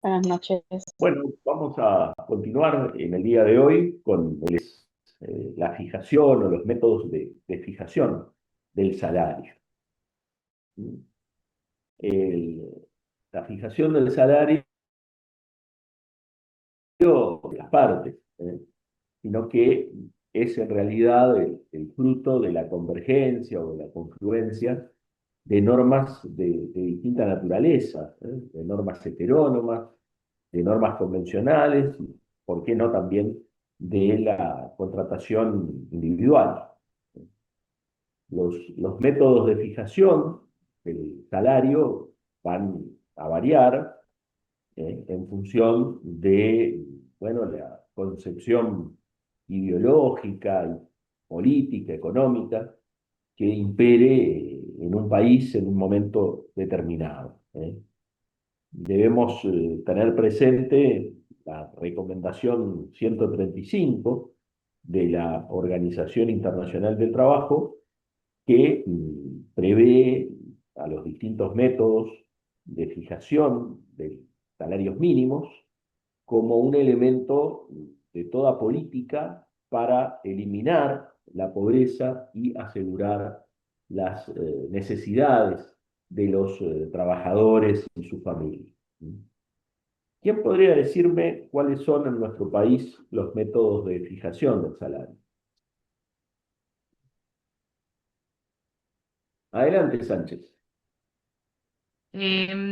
Buenas noches. Bueno, vamos a continuar en el día de hoy con la fijación o los métodos de fijación del salario. El- la fijación del salario de las partes, sino que es en realidad el fruto de la convergencia o de la confluencia de normas de distinta naturaleza, de normas heterónomas, de normas convencionales, ¿por qué no también de la contratación individual? Los métodos de fijación del salario van a variar en función de, bueno, la concepción ideológica, y política, económica, que impere en un país en un momento determinado. Debemos tener presente la recomendación 135 de la Organización Internacional del Trabajo, que prevé a los distintos métodos de fijación de salarios mínimos como un elemento de toda política para eliminar la pobreza y asegurar las necesidades de los trabajadores y sus familias. ¿Quién podría decirme cuáles son en nuestro país los métodos de fijación del salario? Adelante, Sánchez. Eh,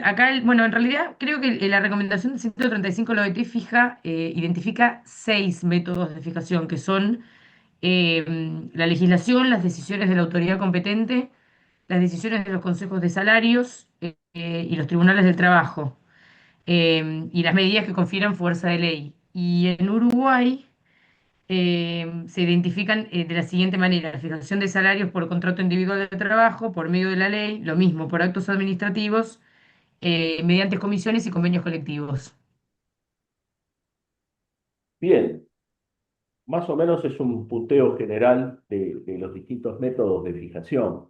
acá, bueno, en realidad creo que la recomendación de 135 de la OIT identifica 6 métodos de fijación, que son la legislación, las decisiones de la autoridad competente, las decisiones de los consejos de salarios y los tribunales del trabajo, y las medidas que confieran fuerza de ley. Y en Uruguay se identifican de la siguiente manera: fijación de salarios por contrato individual de trabajo, por medio de la ley, lo mismo por actos administrativos, mediante comisiones y convenios colectivos. Bien, más o menos es un punteo general de los distintos métodos de fijación.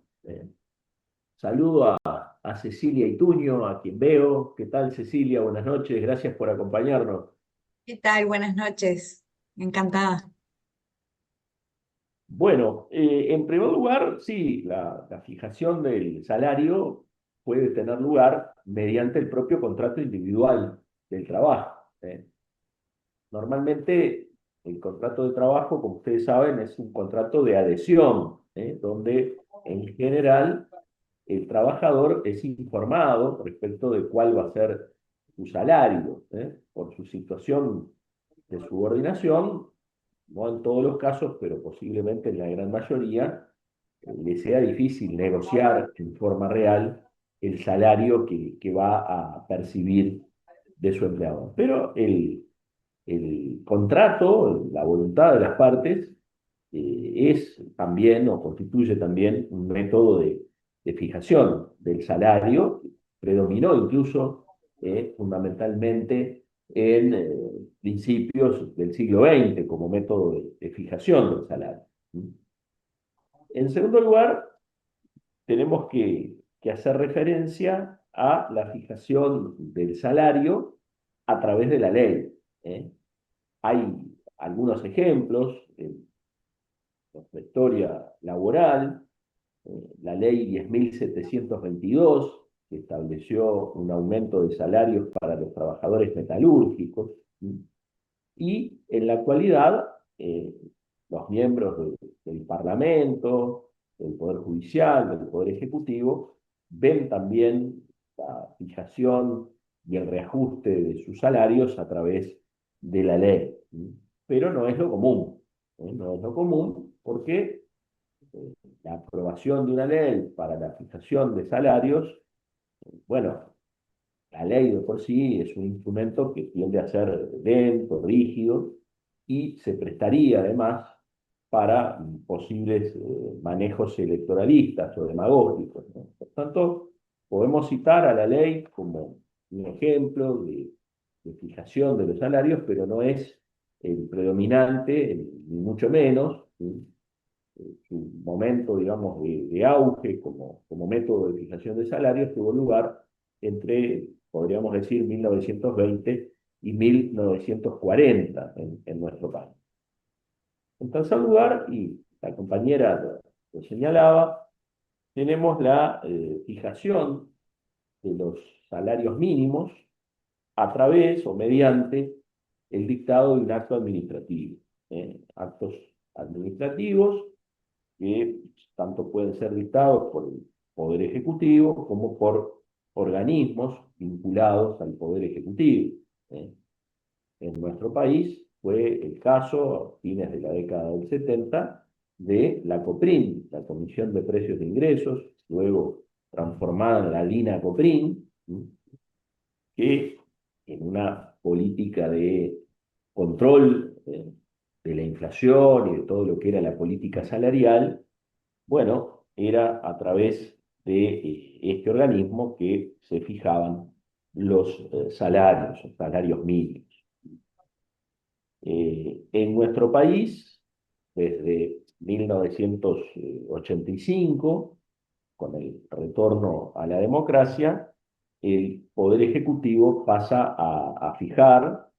Saludo a Cecilia Ituño, a quien veo. ¿Qué tal, Cecilia? Buenas noches, gracias por acompañarnos. ¿Qué tal? Buenas noches. Encantada. Bueno, en primer lugar, sí, la fijación del salario puede tener lugar mediante el propio contrato individual del trabajo. Normalmente, el contrato de trabajo, como ustedes saben, es un contrato de adhesión, donde en general el trabajador es informado respecto de cuál va a ser su salario, por su situación de subordinación, no en todos los casos, pero posiblemente en la gran mayoría, le sea difícil negociar en forma real el salario que va a percibir de su empleador. Pero el contrato, la voluntad de las partes, es también o constituye también un método de fijación del salario, predominó incluso fundamentalmente en principios del siglo XX como método de fijación del salario. En segundo lugar, tenemos que hacer referencia a la fijación del salario a través de la ley. ¿eh? Hay algunos ejemplos en nuestra historia laboral, la ley 10.722, que estableció un aumento de salarios para los trabajadores metalúrgicos, y en la actualidad los miembros del Parlamento, del Poder Judicial, del Poder Ejecutivo, ven también la fijación y el reajuste de sus salarios a través de la ley. Pero no es lo común. No es lo común porque la aprobación de una ley para la fijación de salarios, bueno, la ley de por sí es un instrumento que tiende a ser lento, rígido, y se prestaría además para posibles manejos electoralistas o demagógicos, ¿no? Por tanto, podemos citar a la ley como un ejemplo de fijación de los salarios, pero no es el predominante, ni mucho menos. ¿Sí? Su momento, digamos, de auge como método de fijación de salarios tuvo lugar entre podríamos decir 1920 y 1940 en nuestro país. En tercer lugar, y la compañera lo señalaba, tenemos la fijación de los salarios mínimos a través o mediante el dictado de un acto administrativo. Actos administrativos que tanto pueden ser dictados por el Poder Ejecutivo como por organismos vinculados al Poder Ejecutivo. En nuestro país fue el caso, a fines de la década del 70, de la COPRIN, la Comisión de Precios de Ingresos, luego transformada en la DINA COPRIN, que en una política de control de la inflación y de todo lo que era la política salarial, bueno, era a través de este organismo que se fijaban los salarios mínimos. En nuestro país, desde 1985, con el retorno a la democracia, el Poder Ejecutivo pasa a fijar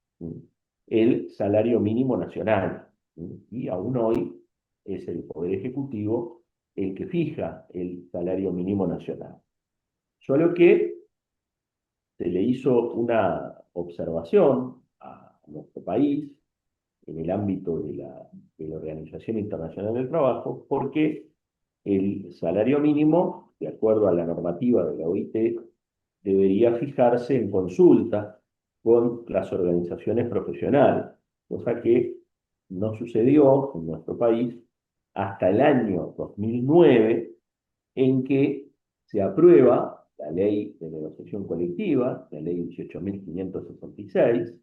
el salario mínimo nacional. Y aún hoy es el Poder Ejecutivo el que fija el salario mínimo nacional. Solo que se le hizo una observación a nuestro país en el ámbito de la Organización Internacional del Trabajo, porque el salario mínimo, de acuerdo a la normativa de la OIT, debería fijarse en consulta con las organizaciones profesionales, cosa que no sucedió en nuestro país hasta el año 2009, en que se aprueba la ley de negociación colectiva, la ley 18.566,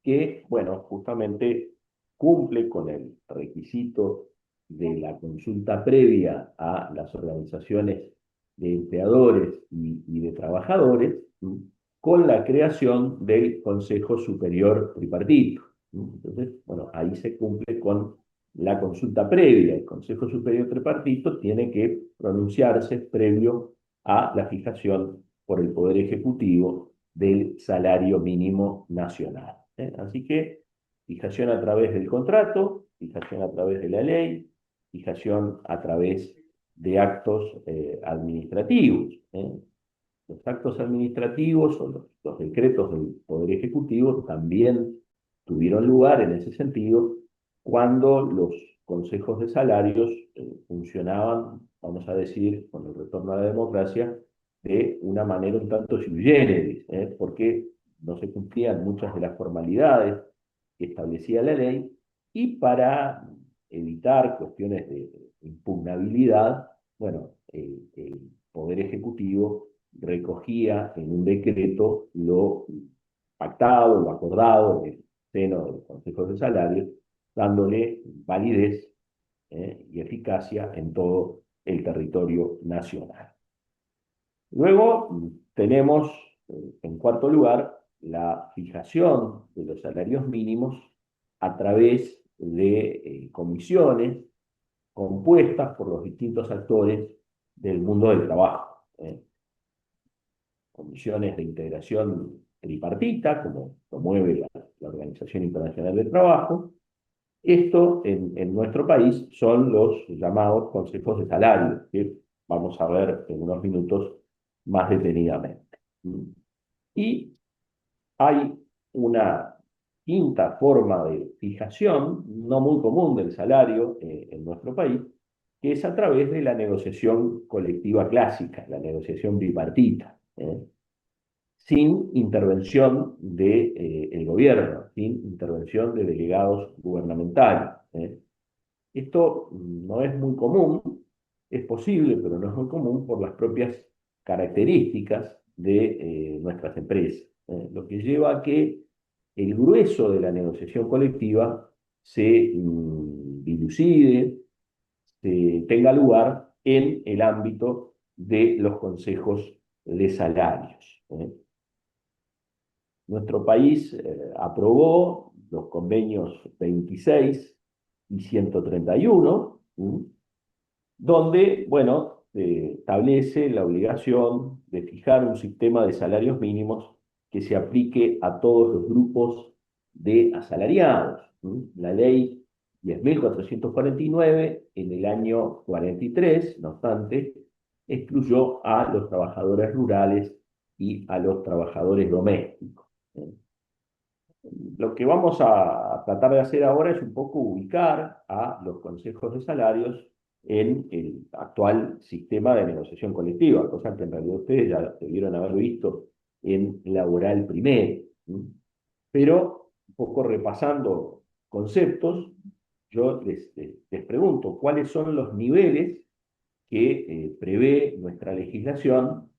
que, bueno, justamente cumple con el requisito de la consulta previa a las organizaciones de empleadores y de trabajadores, con la creación del Consejo Superior Tripartito. Entonces, bueno, ahí se cumple con la consulta previa. El Consejo Superior Tripartito tiene que pronunciarse previo a la fijación por el Poder Ejecutivo del salario mínimo nacional. Así que fijación a través del contrato, fijación a través de la ley, fijación a través de actos administrativos. Los actos administrativos o los decretos del Poder Ejecutivo también tuvieron lugar en ese sentido cuando los consejos de salarios funcionaban, vamos a decir, con el retorno a la democracia, de una manera un tanto sui generis, porque no se cumplían muchas de las formalidades que establecía la ley, y para evitar cuestiones de impugnabilidad, bueno, el Poder Ejecutivo recogía en un decreto lo pactado, lo acordado en el seno de los consejos de salarios, dándole validez y eficacia en todo el territorio nacional. Luego tenemos, en cuarto lugar, la fijación de los salarios mínimos a través de comisiones compuestas por los distintos actores del mundo del trabajo. Comisiones de integración tripartita, como promueve la Organización Internacional del Trabajo. Esto en nuestro país son los llamados consejos de salario, que vamos a ver en unos minutos más detenidamente. Y hay una quinta forma de fijación, no muy común del salario en nuestro país, que es a través de la negociación colectiva clásica, la negociación bipartita, sin intervención del gobierno, sin intervención de delegados gubernamentales. Esto no es muy común, es posible, pero no es muy común por las propias características de nuestras empresas, lo que lleva a que el grueso de la negociación colectiva se dilucide, se tenga lugar en el ámbito de los consejos de salarios. Nuestro país aprobó los convenios 26 y 131, donde, bueno, establece la obligación de fijar un sistema de salarios mínimos que se aplique a todos los grupos de asalariados. La ley 10.449 en el año 43, no obstante, excluyó a los trabajadores rurales y a los trabajadores domésticos. Lo que vamos a tratar de hacer ahora es un poco ubicar a los consejos de salarios en el actual sistema de negociación colectiva, cosa que en realidad ustedes ya debieron haber visto en Laboral Primero. Pero, un poco repasando conceptos, yo les pregunto, ¿cuáles son los niveles que prevé nuestra legislación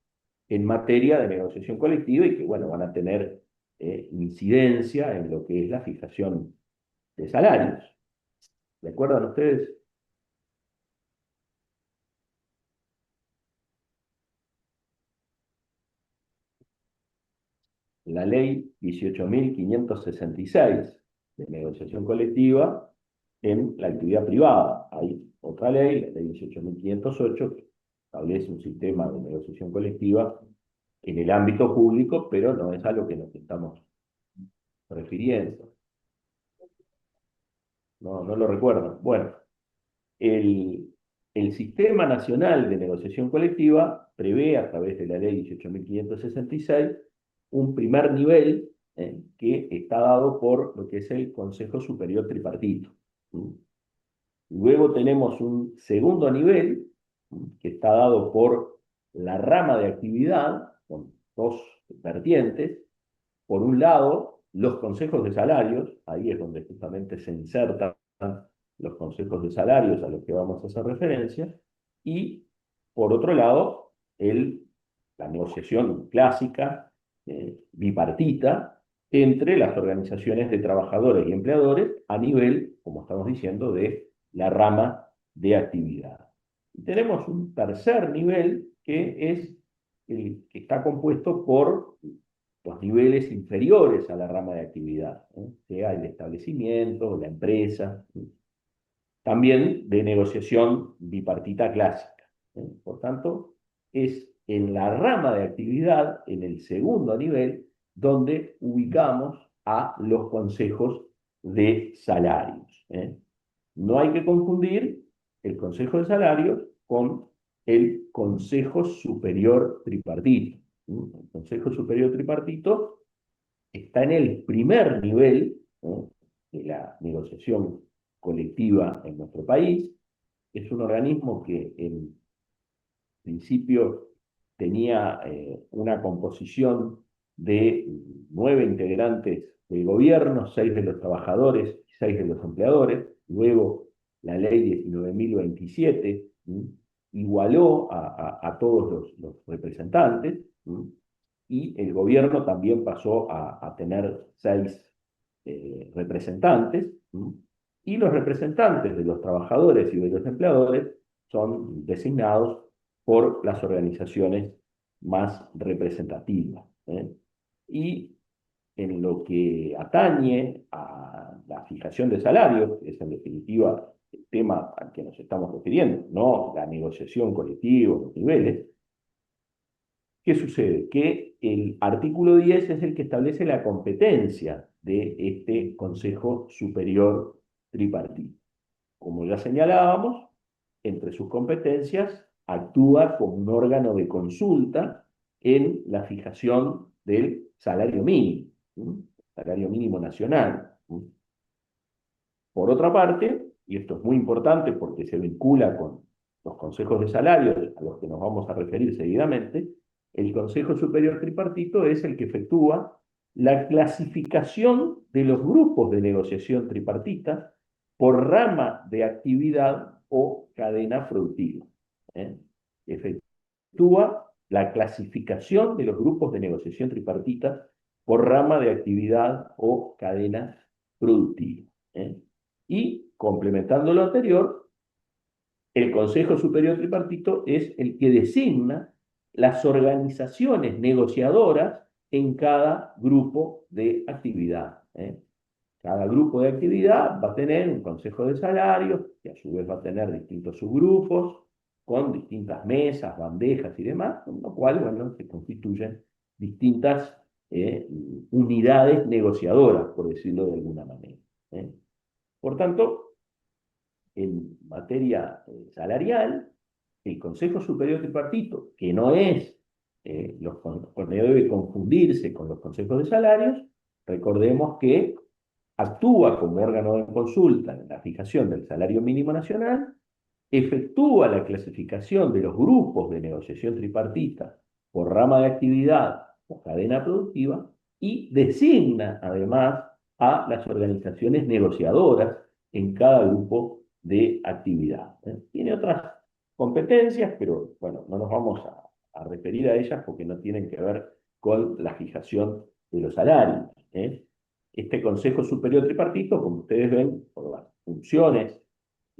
en materia de negociación colectiva y que, bueno, van a tener incidencia en lo que es la fijación de salarios? ¿De acuerdo ustedes? La ley 18.566 de negociación colectiva en la actividad privada. Hay otra ley, la ley 18.508, que establece un sistema de negociación colectiva en el ámbito público, pero no es a lo que nos estamos refiriendo. No lo recuerdo. Bueno, el Sistema Nacional de Negociación Colectiva prevé, a través de la ley 18.566, un primer nivel que está dado por lo que es el Consejo Superior Tripartito. Luego tenemos un segundo nivel que está dado por la rama de actividad, con dos vertientes. Por un lado, los consejos de salarios, ahí es donde justamente se insertan los consejos de salarios a los que vamos a hacer referencia, y por otro lado, la negociación clásica, bipartita, entre las organizaciones de trabajadores y empleadores a nivel, como estamos diciendo, de la rama de actividad. Y tenemos un tercer nivel que es el que está compuesto por los niveles inferiores a la rama de actividad, sea el establecimiento, la empresa, también de negociación bipartita clásica. Por tanto, es en la rama de actividad, en el segundo nivel, donde ubicamos a los consejos de salarios. No hay que confundir el Consejo de Salarios con el Consejo Superior Tripartito. El Consejo Superior Tripartito está en el primer nivel de la negociación colectiva en nuestro país. Es un organismo que en principio tenía una composición de 9 integrantes del gobierno, 6 de los trabajadores y 6 de los empleadores. Luego la ley 19.027 igualó a todos los representantes, y el gobierno también pasó a tener 6 representantes, y los representantes de los trabajadores y de los empleadores son designados por las organizaciones más representativas. Y en lo que atañe a la fijación de salarios, que es en definitiva el tema al que nos estamos refiriendo, no la negociación colectiva, los niveles, ¿qué sucede? Que el artículo 10 es el que establece la competencia de este Consejo Superior Tripartito. Como ya señalábamos, entre sus competencias actúa como un órgano de consulta en la fijación del salario mínimo nacional. Por otra parte, y esto es muy importante porque se vincula con los consejos de salarios a los que nos vamos a referir seguidamente, el Consejo Superior Tripartito es el que efectúa la clasificación de los grupos de negociación tripartita por rama de actividad o cadena productiva. Efectúa la clasificación de los grupos de negociación tripartita por rama de actividad o cadena productiva. Y, complementando lo anterior, el Consejo Superior Tripartito es el que designa las organizaciones negociadoras en cada grupo de actividad. Cada grupo de actividad va a tener un consejo de salarios, que a su vez va a tener distintos subgrupos, con distintas mesas, bandejas y demás, con lo cual, bueno, se constituyen distintas unidades negociadoras, por decirlo de alguna manera. Por tanto, en materia salarial, el Consejo Superior Tripartito, que no es, no debe confundirse con los consejos de salarios, recordemos que actúa como órgano de consulta en la fijación del salario mínimo nacional, efectúa la clasificación de los grupos de negociación tripartita por rama de actividad o cadena productiva y designa además a las organizaciones negociadoras en cada grupo de actividad. Tiene otras competencias, pero bueno, no nos vamos a referir a ellas porque no tienen que ver con la fijación de los salarios. Este Consejo Superior Tripartito, como ustedes ven, por las funciones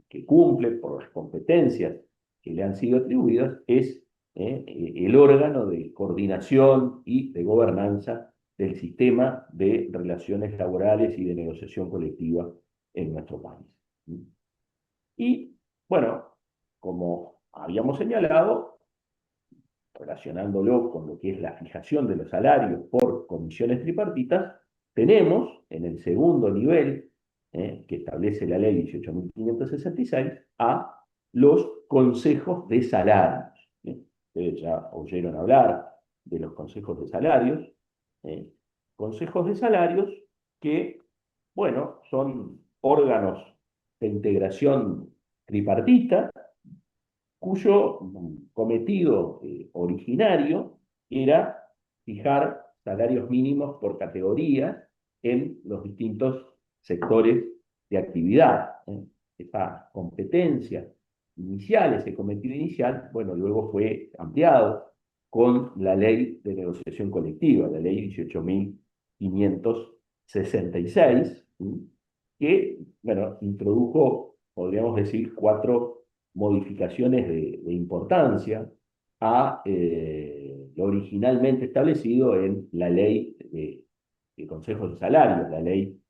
que cumple, por las competencias que le han sido atribuidas, es el órgano de coordinación y de gobernanza del sistema de relaciones laborales y de negociación colectiva en nuestro país. Y, bueno, como habíamos señalado, relacionándolo con lo que es la fijación de los salarios por comisiones tripartitas, tenemos en el segundo nivel que establece la ley 18.566 a los consejos de salarios. Ustedes ya oyeron hablar de los consejos de salarios. Consejos de salarios que, bueno, son órganos de integración tripartita, cuyo cometido originario era fijar salarios mínimos por categoría en los distintos sectores de actividad. Esa competencia inicial, ese cometido inicial, bueno, luego fue ampliado con la ley de negociación colectiva, la ley 18.566, que, bueno, introdujo, podríamos decir, 4 modificaciones de importancia a lo originalmente establecido en la ley de consejos de salarios, la ley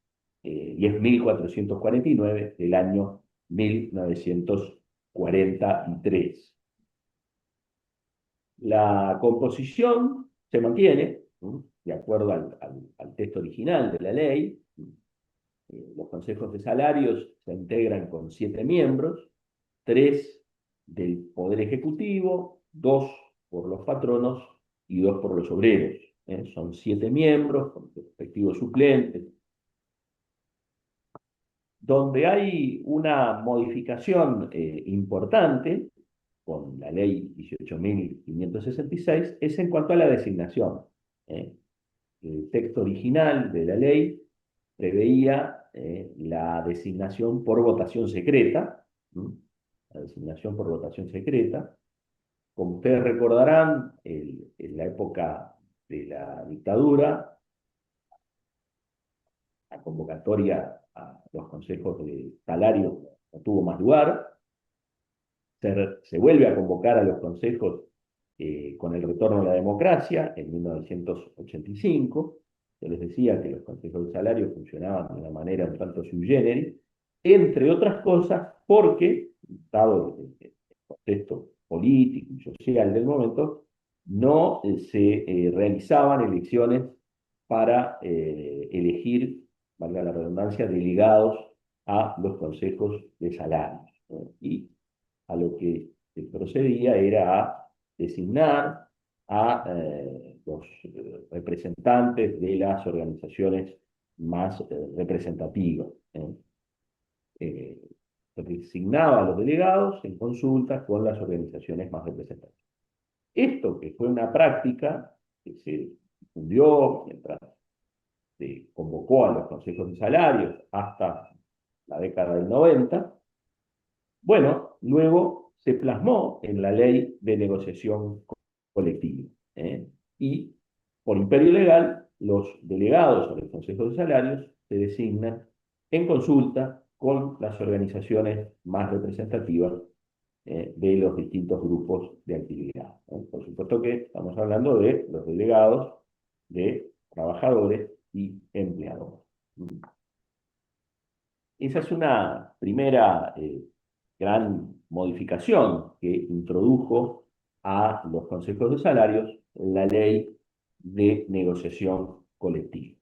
10.449 del año 1943. La composición se mantiene, de acuerdo al texto original de la ley. Los consejos de salarios se integran con 7 miembros, 3 del Poder Ejecutivo, 2 por los patronos y 2 por los obreros. Son 7 miembros con respectivos suplentes. Donde hay una modificación importante con la ley 18.566 es en cuanto a la designación. El texto original de la ley preveía la designación por votación secreta, la designación por votación secreta. Como ustedes recordarán, en la época de la dictadura, la convocatoria a los consejos de salario no tuvo más lugar. Se vuelve a convocar a los consejos con el retorno a la democracia en 1985. Yo les decía que los consejos de salario funcionaban de una manera un tanto sui generis, entre otras cosas porque, dado el contexto político y social del momento, no se realizaban elecciones para elegir, valga la redundancia, delegados a los consejos de salarios. Y a lo que se procedía era a designar a los representantes de las organizaciones más representativas. Se designaba a los delegados en consulta con las organizaciones más representativas. Esto, que fue una práctica que se difundió mientras se convocó a los consejos de salarios hasta la década del 90, bueno, luego se plasmó en la ley de negociación colectiva. Y por imperio legal, los delegados a los consejos de salarios se designan en consulta con las organizaciones más representativas de los distintos grupos de actividad. Por supuesto que estamos hablando de los delegados de trabajadores y empleadores. Esa es una primera gran modificación que introdujo a los consejos de salarios la ley de negociación colectiva.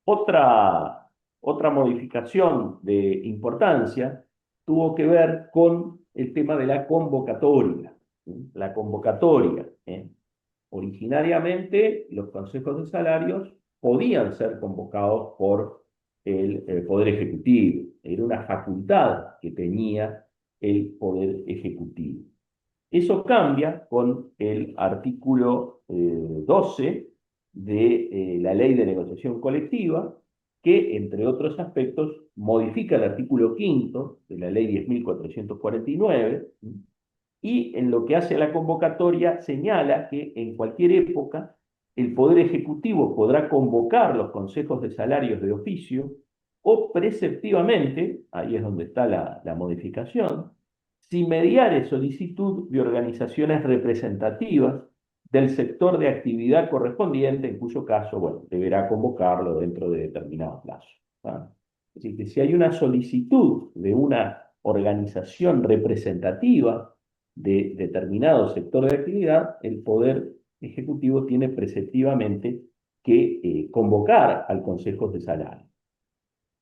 Otra modificación de importancia tuvo que ver con el tema de la convocatoria. La convocatoria. Originariamente, los consejos de salarios podían ser convocados por el Poder Ejecutivo. Era una facultad que tenía el Poder Ejecutivo. Eso cambia con el artículo 12 de la Ley de Negociación Colectiva, que, entre otros aspectos, modifica el artículo 5 de la Ley 10.449, y en lo que hace a la convocatoria señala que en cualquier época el Poder Ejecutivo podrá convocar los consejos de salarios de oficio o preceptivamente, ahí es donde está la modificación, si mediare solicitud de organizaciones representativas del sector de actividad correspondiente, en cuyo caso, bueno, deberá convocarlo dentro de determinado plazo. Es decir, que si hay una solicitud de una organización representativa de determinado sector de actividad, el Poder Ejecutivo tiene preceptivamente que convocar al Consejo de Salario.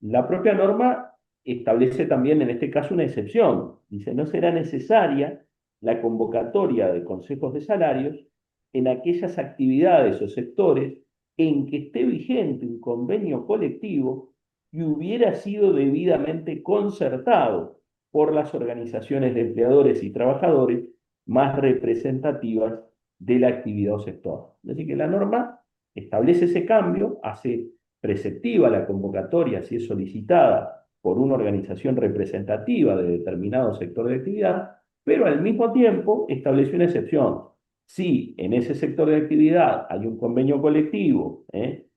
La propia norma establece también en este caso una excepción. Dice, no será necesaria la convocatoria de consejos de salarios en aquellas actividades o sectores en que esté vigente un convenio colectivo y hubiera sido debidamente concertado por las organizaciones de empleadores y trabajadores más representativas de la actividad o sector. Es decir, que la norma establece ese cambio, hace preceptiva la convocatoria si es solicitada por una organización representativa de determinado sector de actividad, pero al mismo tiempo establece una excepción. Si en ese sector de actividad hay un convenio colectivo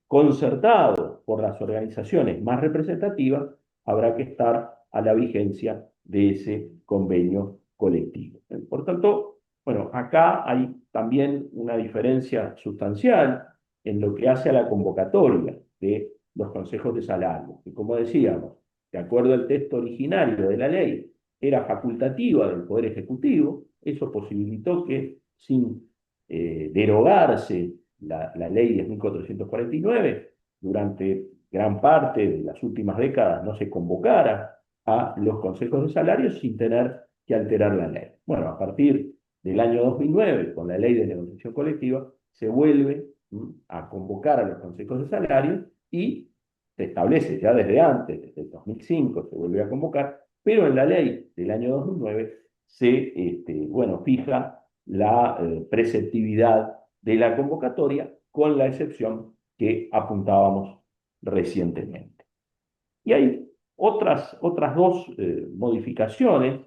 concertado por las organizaciones más representativas, habrá que estar a la vigencia de ese convenio colectivo. Por tanto, bueno, acá hay también una diferencia sustancial en lo que hace a la convocatoria de los consejos de salario, que como decíamos, de acuerdo al texto originario de la ley, era facultativa del Poder Ejecutivo. Eso posibilitó que, sin derogarse la ley 10.449, durante gran parte de las últimas décadas no se convocara a los consejos de salarios sin tener que alterar la ley. Bueno, a partir del año 2009, con la ley de negociación colectiva, se vuelve a convocar a los consejos de salarios y se establece ya desde antes, desde el 2005, se vuelve a convocar, pero en la ley del año 2009 se fija la preceptividad de la convocatoria, con la excepción que apuntábamos recientemente. Y hay otras dos modificaciones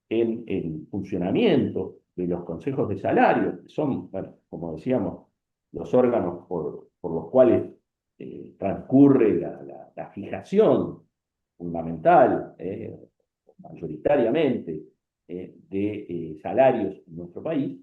en el funcionamiento de los consejos de salario, que son, bueno, como decíamos, los órganos por los cuales transcurre la fijación fundamental, mayoritariamente, de salarios en nuestro país,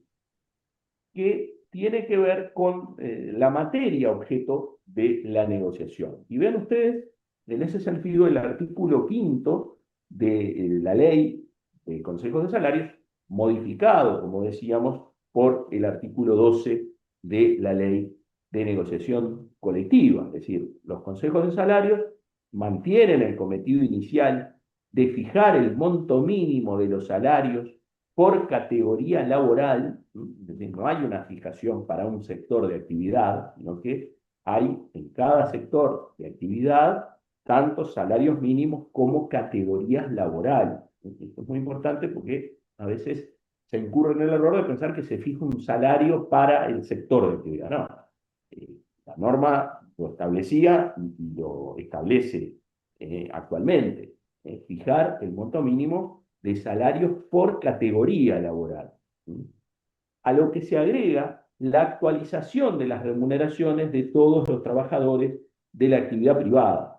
que tiene que ver con la materia objeto de la negociación. Y vean ustedes, en ese sentido, el artículo 5 de la ley de consejos de salarios, modificado, como decíamos, por el artículo 12 de la ley de negociación colectiva. Es decir, los consejos de salarios mantienen el cometido inicial de fijar el monto mínimo de los salarios por categoría laboral. Es decir, no hay una fijación para un sector de actividad, sino que hay en cada sector de actividad tanto salarios mínimos como categorías laborales. Esto es muy importante porque a veces se incurre en el error de pensar que se fija un salario para el sector de actividad. No, la norma lo establecía y lo establece actualmente, fijar el monto mínimo de salarios por categoría laboral. A lo que se agrega la actualización de las remuneraciones de todos los trabajadores de la actividad privada.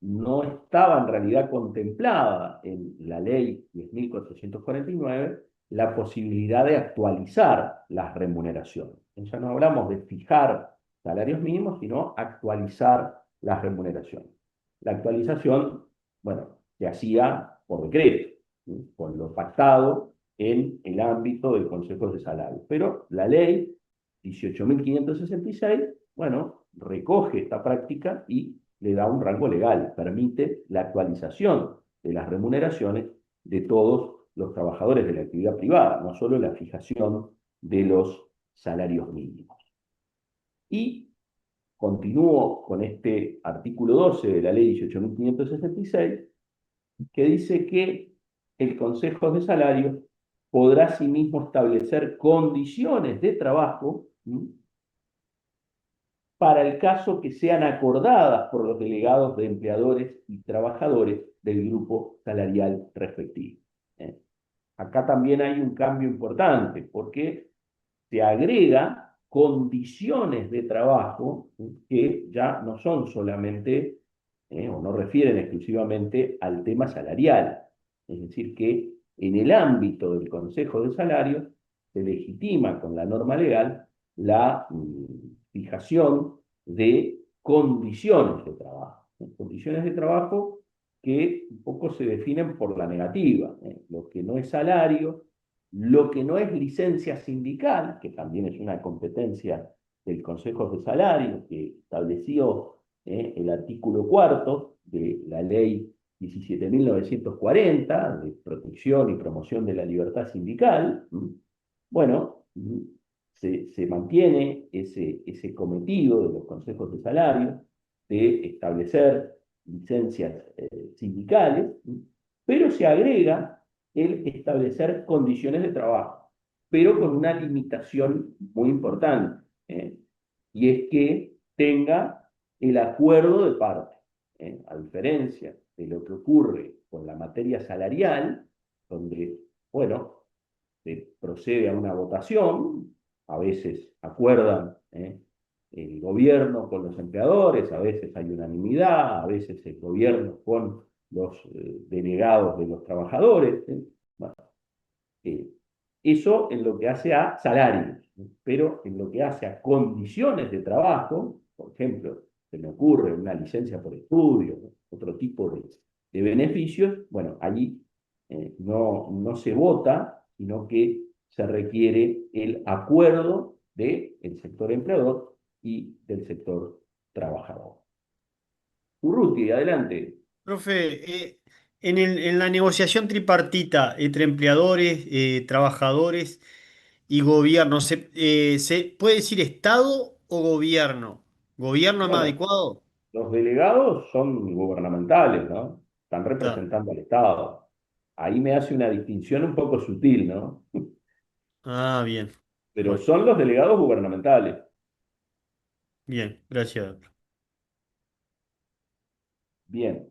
No estaba en realidad contemplada en la ley 10.449 la posibilidad de actualizar las remuneraciones. Ya no hablamos de fijar salarios mínimos, sino actualizar las remuneraciones. La actualización, bueno, se hacía por decreto, ¿sí? Con lo pactado en el ámbito del Consejo de Salario. Pero la ley 18.566, bueno, recoge esta práctica y le da un rango legal, permite la actualización de las remuneraciones de todos los trabajadores de la actividad privada, no solo la fijación de los salarios mínimos. Y continúo con este artículo 12 de la ley 18.566, que dice que el Consejo de Salario podrá asimismo establecer condiciones de trabajo, ¿sí?, para el caso que sean acordadas por los delegados de empleadores y trabajadores del grupo salarial respectivo. Acá también hay un cambio importante, porque se agrega condiciones de trabajo que ya no son solamente, o no refieren exclusivamente al tema salarial. Es decir, que en el ámbito del Consejo de Salarios se legitima con la norma legal la fijación de condiciones de trabajo. Condiciones de trabajo que un poco se definen por la negativa. Lo que no es salario, lo que no es licencia sindical, que también es una competencia del Consejo de Salario, que estableció el artículo 4 de la ley 17.940, de protección y promoción de la libertad sindical. Bueno, se mantiene ese cometido de los consejos de salario de establecer licencias sindicales, pero se agrega el establecer condiciones de trabajo, pero con una limitación muy importante, y es que tenga el acuerdo de parte, a diferencia de lo que ocurre con la materia salarial, donde, bueno, se procede a una votación, a veces acuerdan el gobierno con los empleadores, a veces hay unanimidad, a veces el gobierno con los delegados de los trabajadores. Bueno, eso en lo que hace a salarios, pero en lo que hace a condiciones de trabajo, por ejemplo, se me ocurre una licencia por estudio, ¿no?, otro tipo de beneficios, bueno, allí no se vota, sino que se requiere el acuerdo del sector empleador y del sector trabajador. Urruti, adelante. Profe, en la negociación tripartita entre empleadores, trabajadores y gobierno, ¿se puede decir Estado o gobierno? ¿Gobierno es más Bueno, adecuado? los delegados son gubernamentales, ¿no? Están Claro. representando al Estado. Ahí me hace una distinción un poco sutil, ¿no? Ah, bien. Pero Bueno, son los delegados gubernamentales. bien, gracias. Bien.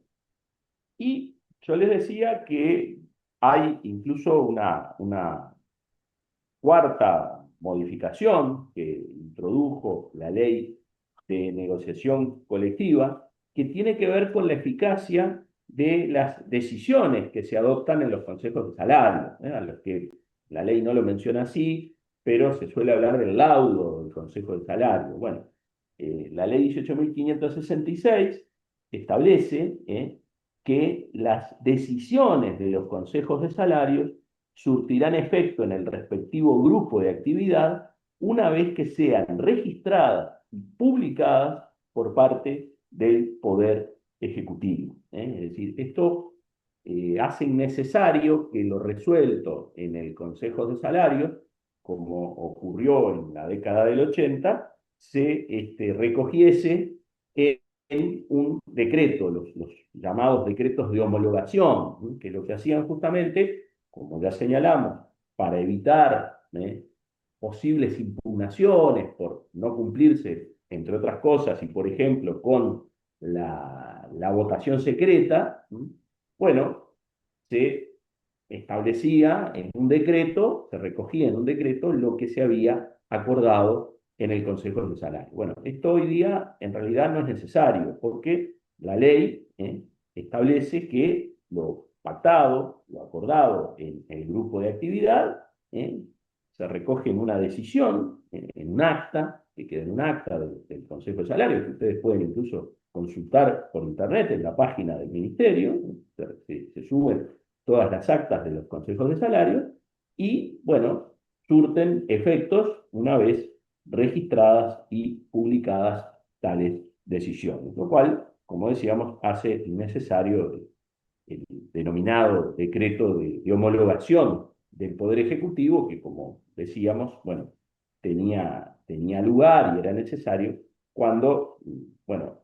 Y yo les decía que hay incluso una cuarta modificación que introdujo la ley de negociación colectiva, que tiene que ver con la eficacia de las decisiones que se adoptan en los consejos de salario, a los que la ley no lo menciona así, pero se suele hablar del laudo del consejo de salario. Bueno, la ley 18.566 establece que las decisiones de los consejos de salarios surtirán efecto en el respectivo grupo de actividad una vez que sean registradas y publicadas por parte del Poder Ejecutivo. Es decir, esto hace innecesario que lo resuelto en el Consejo de Salarios, como ocurrió en la década del 80, se recogiese en un decreto, los llamados decretos de homologación, que lo que hacían justamente, como ya señalamos, para evitar posibles impugnaciones por no cumplirse, entre otras cosas, y por ejemplo con la votación secreta, bueno, se establecía en un decreto, se recogía en un decreto lo que se había acordado en el Consejo de Salario. Bueno, esto hoy día en realidad no es necesario, porque la ley establece que lo pactado, lo acordado en el grupo de actividad, se recoge en una decisión, en un acta, que queda en un acta del Consejo de Salario, que ustedes pueden incluso consultar por internet en la página del Ministerio, se suben todas las actas de los consejos de salarios y, bueno, surten efectos una vez registradas y publicadas tales decisiones, lo cual, como decíamos, hace necesario el denominado decreto de homologación del Poder Ejecutivo, que como decíamos, bueno, tenía lugar y era necesario cuando, bueno,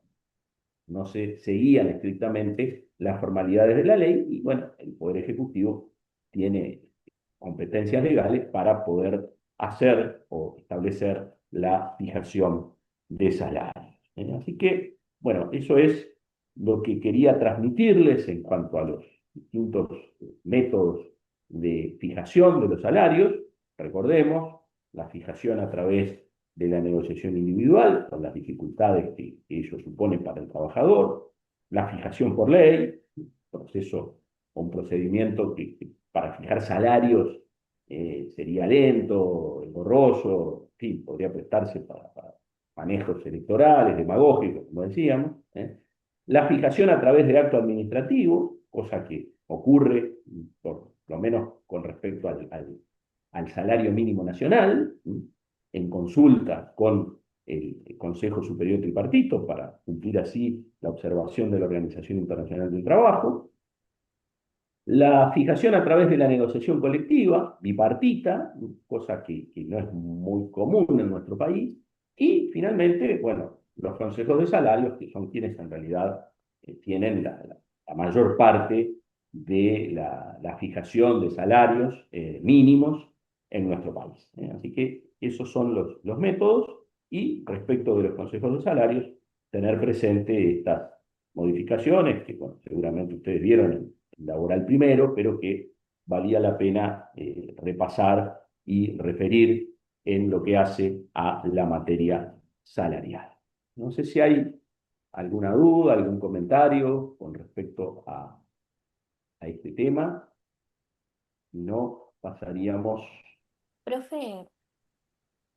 no se seguían estrictamente las formalidades de la ley y, bueno, el Poder Ejecutivo tiene competencias legales para poder hacer o establecer la fijación de salarios. Así que, bueno, eso es lo que quería transmitirles en cuanto a los distintos métodos de fijación de los salarios. Recordemos, la fijación a través de la negociación individual, con las dificultades que ello supone para el trabajador, la fijación por ley, proceso o un procedimiento que para fijar salarios sería lento, engorroso, en fin, podría prestarse para manejos electorales, demagógicos, como decíamos. La fijación a través de acto administrativo, cosa que ocurre, por lo menos con respecto al salario mínimo nacional, en consulta con el Consejo Superior Tripartito para cumplir así la observación de la Organización Internacional del Trabajo. La fijación a través de la negociación colectiva, bipartita, cosa que no es muy común en nuestro país. Y finalmente, bueno, los consejos de salarios, que son quienes en realidad tienen la mayor parte de la fijación de salarios mínimos en nuestro país. Así que esos son los métodos y respecto de los consejos de salarios, tener presente estas modificaciones que, bueno, seguramente ustedes vieron en Laboral Primero, pero que valía la pena repasar y referir en lo que hace a la materia salarial. No sé si hay alguna duda, algún comentario con respecto a este tema. Si no, pasaríamos... Profe,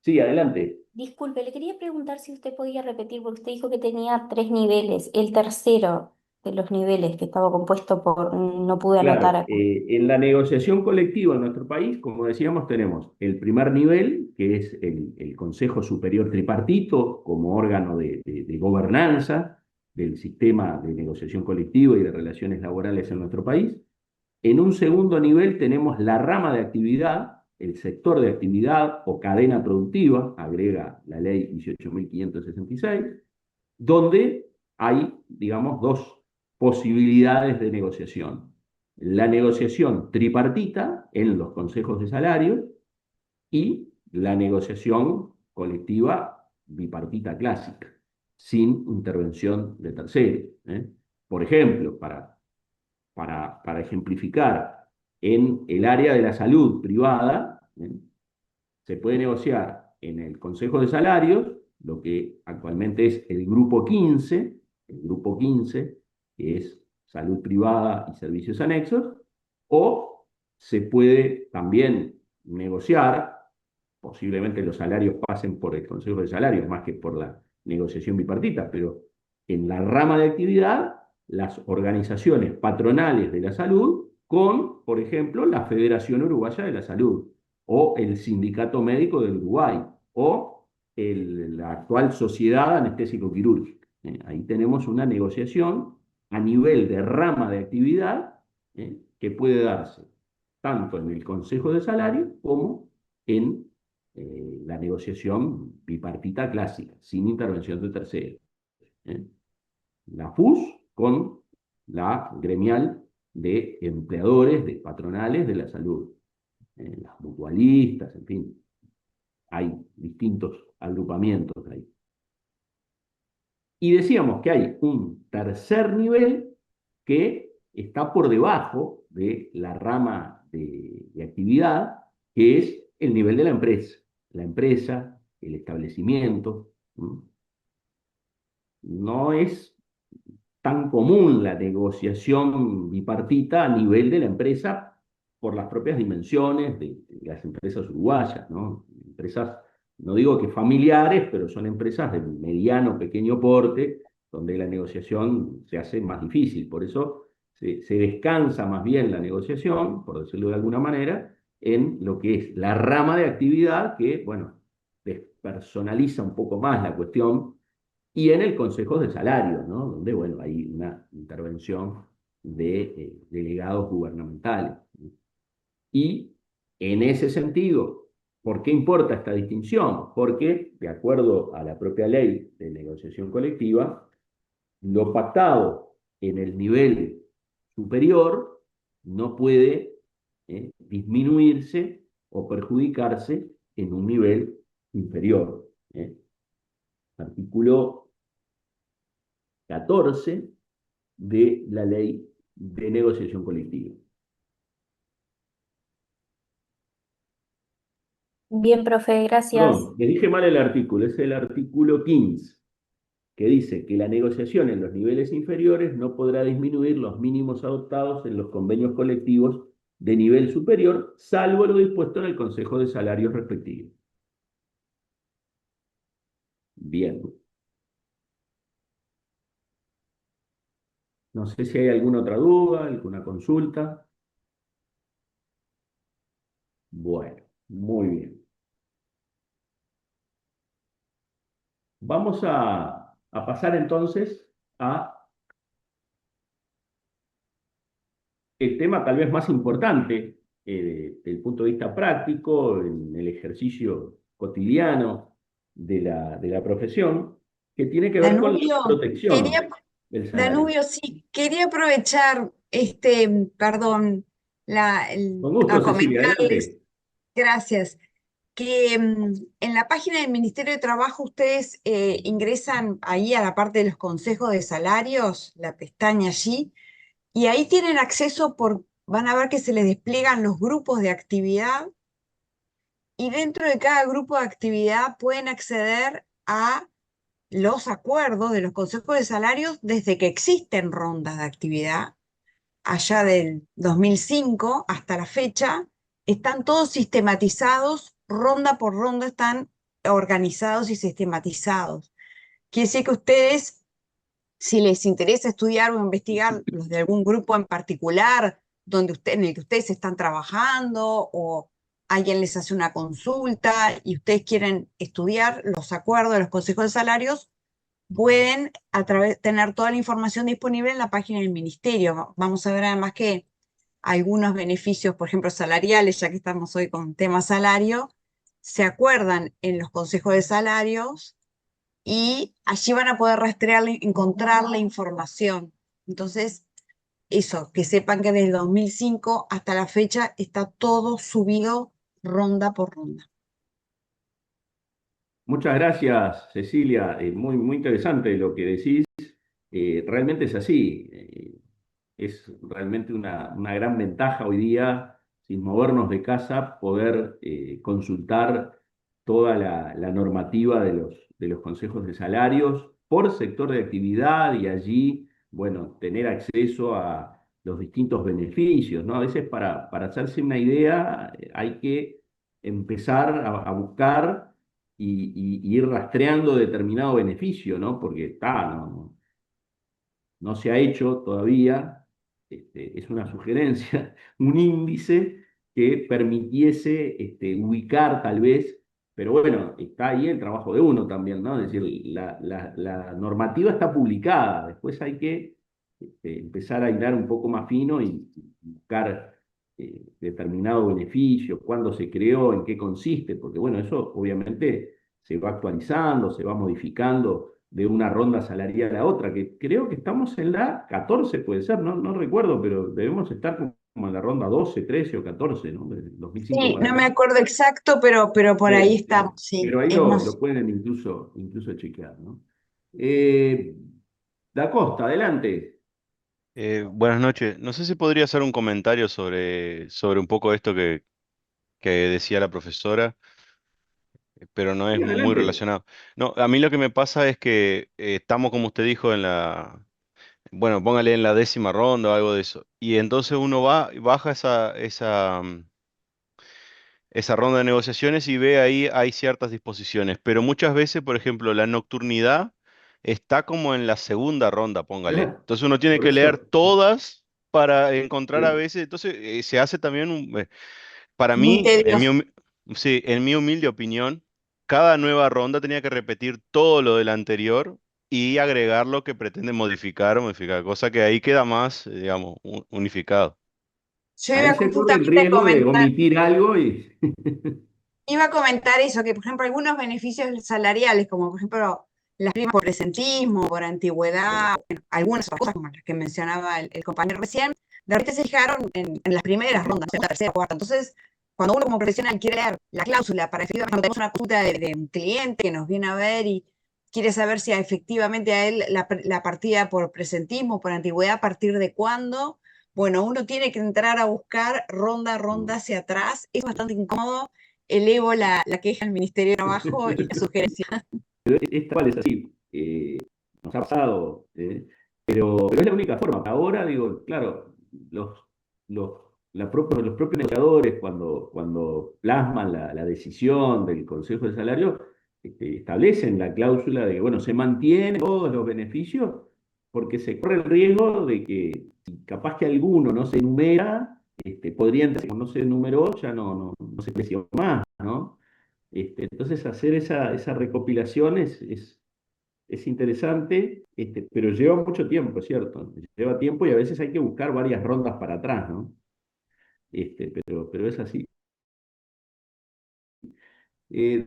Sí, adelante. disculpe, le quería preguntar si usted podía repetir, porque usted dijo que tenía 3 niveles. El tercero de los niveles que estaba compuesto por, no pude anotar Claro, acá. en la negociación colectiva en nuestro país, como decíamos, tenemos el primer nivel, que es el Consejo Superior Tripartito, como órgano de gobernanza del sistema de negociación colectiva y de relaciones laborales en nuestro país. En un segundo nivel tenemos la rama de actividad, el sector de actividad o cadena productiva, agrega la ley 18.566, donde hay, digamos, dos posibilidades de negociación. La negociación tripartita en los consejos de salarios y la negociación colectiva bipartita clásica, sin intervención de terceros. Por ejemplo, para ejemplificar, en el área de la salud privada, se puede negociar en el Consejo de Salarios, lo que actualmente es el grupo 15, que es salud privada y servicios anexos, o se puede también negociar, posiblemente los salarios pasen por el Consejo de Salarios más que por la negociación bipartita, pero en la rama de actividad, las organizaciones patronales de la salud con, por ejemplo, la Federación Uruguaya de la Salud, o el Sindicato Médico del Uruguay, o la actual Sociedad Anestésico-Quirúrgica. Ahí tenemos una negociación a nivel de rama de actividad que puede darse tanto en el Consejo de Salario como en la negociación bipartita clásica, sin intervención de terceros. La FUS con la gremial de empleadores, de patronales de la salud, las mutualistas, en fin, hay distintos agrupamientos ahí. Y decíamos que hay un tercer nivel que está por debajo de la rama de actividad, que es el nivel de la empresa, el establecimiento. No es tan común la negociación bipartita a nivel de la empresa por las propias dimensiones de las empresas uruguayas, ¿no? Empresas, no digo que familiares, pero son empresas de mediano, pequeño porte, donde la negociación se hace más difícil. Por eso se descansa más bien la negociación, por decirlo de alguna manera, en lo que es la rama de actividad que, bueno, despersonaliza un poco más la cuestión, y en el Consejo de Salarios, ¿no? Donde, bueno, hay una intervención de delegados gubernamentales. Y en ese sentido, ¿por qué importa esta distinción? Porque, de acuerdo a la propia ley de negociación colectiva, lo pactado en el nivel superior no puede disminuirse o perjudicarse en un nivel inferior. Artículo 14 de la ley de negociación colectiva. Bien, profe, gracias. Perdón, le dije mal el artículo, es el artículo 15, que dice que la negociación en los niveles inferiores no podrá disminuir los mínimos adoptados en los convenios colectivos de nivel superior, salvo lo dispuesto en el Consejo de Salarios respectivo. Bien. No sé si hay alguna otra duda, alguna consulta. Bueno, muy bien. Vamos a pasar entonces a el tema tal vez más importante desde el punto de vista práctico, en el ejercicio cotidiano de la profesión, que tiene que ver con la Danubio, protección del salario. Danubio, sí, quería aprovechar perdón, Con gusto, a Cecilia, comentarles, adelante. gracias, que en la página del Ministerio de Trabajo ustedes ingresan ahí a la parte de los consejos de salarios, la pestaña allí, y ahí tienen acceso van a ver que se les despliegan los grupos de actividad y dentro de cada grupo de actividad pueden acceder a los acuerdos de los consejos de salarios desde que existen rondas de actividad, allá del 2005 hasta la fecha, están todos sistematizados, ronda por ronda están organizados y sistematizados. Quiere decir que ustedes, si les interesa estudiar o investigar los de algún grupo en particular, en el que ustedes están trabajando o alguien les hace una consulta y ustedes quieren estudiar los acuerdos de los consejos de salarios, pueden tener toda la información disponible en la página del ministerio. Vamos a ver además que algunos beneficios, por ejemplo, salariales, ya que estamos hoy con tema salario, se acuerdan en los consejos de salarios y allí van a poder rastrear, encontrar la información. Entonces, eso, que sepan que desde el 2005 hasta la fecha está todo subido ronda por ronda. Muchas gracias, Cecilia. Muy, muy interesante lo que decís. Realmente es así. Es realmente una gran ventaja hoy día, sin movernos de casa, poder consultar toda la normativa de los consejos de salarios por sector de actividad y allí, bueno, tener acceso a los distintos beneficios, ¿no? A veces para hacerse una idea hay que empezar a buscar y ir rastreando determinado beneficio, ¿no? Porque no se ha hecho todavía, es una sugerencia, un índice que permitiese ubicar tal vez, pero bueno, está ahí el trabajo de uno también, ¿no? Es decir, la normativa está publicada, después hay que empezar a hilar un poco más fino y buscar determinado beneficio, cuándo se creó, en qué consiste, porque bueno, eso obviamente se va actualizando, se va modificando de una ronda salarial a otra, que creo que estamos en la 14, puede ser, no recuerdo, pero debemos estar como en la ronda 12, 13 o 14, ¿no? Desde 2005 Sí, para no me acá. acuerdo exacto, pero por ahí estamos, sí. Pero ahí Es más, lo pueden incluso chequear, ¿no? Da Costa, adelante. Buenas noches. No sé si podría hacer un comentario sobre un poco esto que decía la profesora, pero no es Sí, muy adelante. relacionado. No, a mí lo que me pasa es que estamos, como usted dijo, bueno, póngale en la 10ª ronda o algo de eso. Y entonces uno va y baja esa ronda de negociaciones y ve ahí hay ciertas disposiciones. Pero muchas veces, por ejemplo, la nocturnidad está como en la 2ª ronda, póngale. Claro, Entonces uno tiene por que leer eso. todas para encontrar a Sí. veces, entonces se hace también, para Muy mí, tedioso. sí, en mi humilde opinión, cada nueva ronda tenía que repetir todo lo de la anterior y agregar lo que pretende modificar, cosa que ahí queda más, digamos, unificado. Yo Ahí iba se corre el justamente a riesgo de comentar. omitir algo y... Iba a comentar eso, que por ejemplo algunos beneficios salariales, como por ejemplo las primas por presentismo, por antigüedad, bueno, algunas otras cosas como las que mencionaba el compañero recién, de repente se fijaron en las primeras rondas, en la tercera, cuarta. Entonces, cuando uno como profesional quiere leer la cláusula para efectivamente, tenemos una consulta de un cliente que nos viene a ver y quiere saber si efectivamente a él la partida por presentismo, por antigüedad, a partir de cuándo, bueno, uno tiene que entrar a buscar ronda a ronda hacia atrás, es bastante incómodo. Elevo la queja al Ministerio de Trabajo y la sugerencia. Esta cual es así. Nos ha pasado, pero es la única forma. Ahora, digo, claro, los, los propios negociadores, cuando plasman la decisión del Consejo de Salario, establecen la cláusula de que, bueno, se mantienen todos los beneficios porque se corre el riesgo de que si capaz que alguno no se enumera, podría entrar, como no se enumeró, ya no se preció más, ¿no? Entonces hacer esa recopilación es interesante, pero lleva mucho tiempo, ¿cierto? Lleva tiempo y a veces hay que buscar varias rondas para atrás, ¿no? Pero es así. Eh,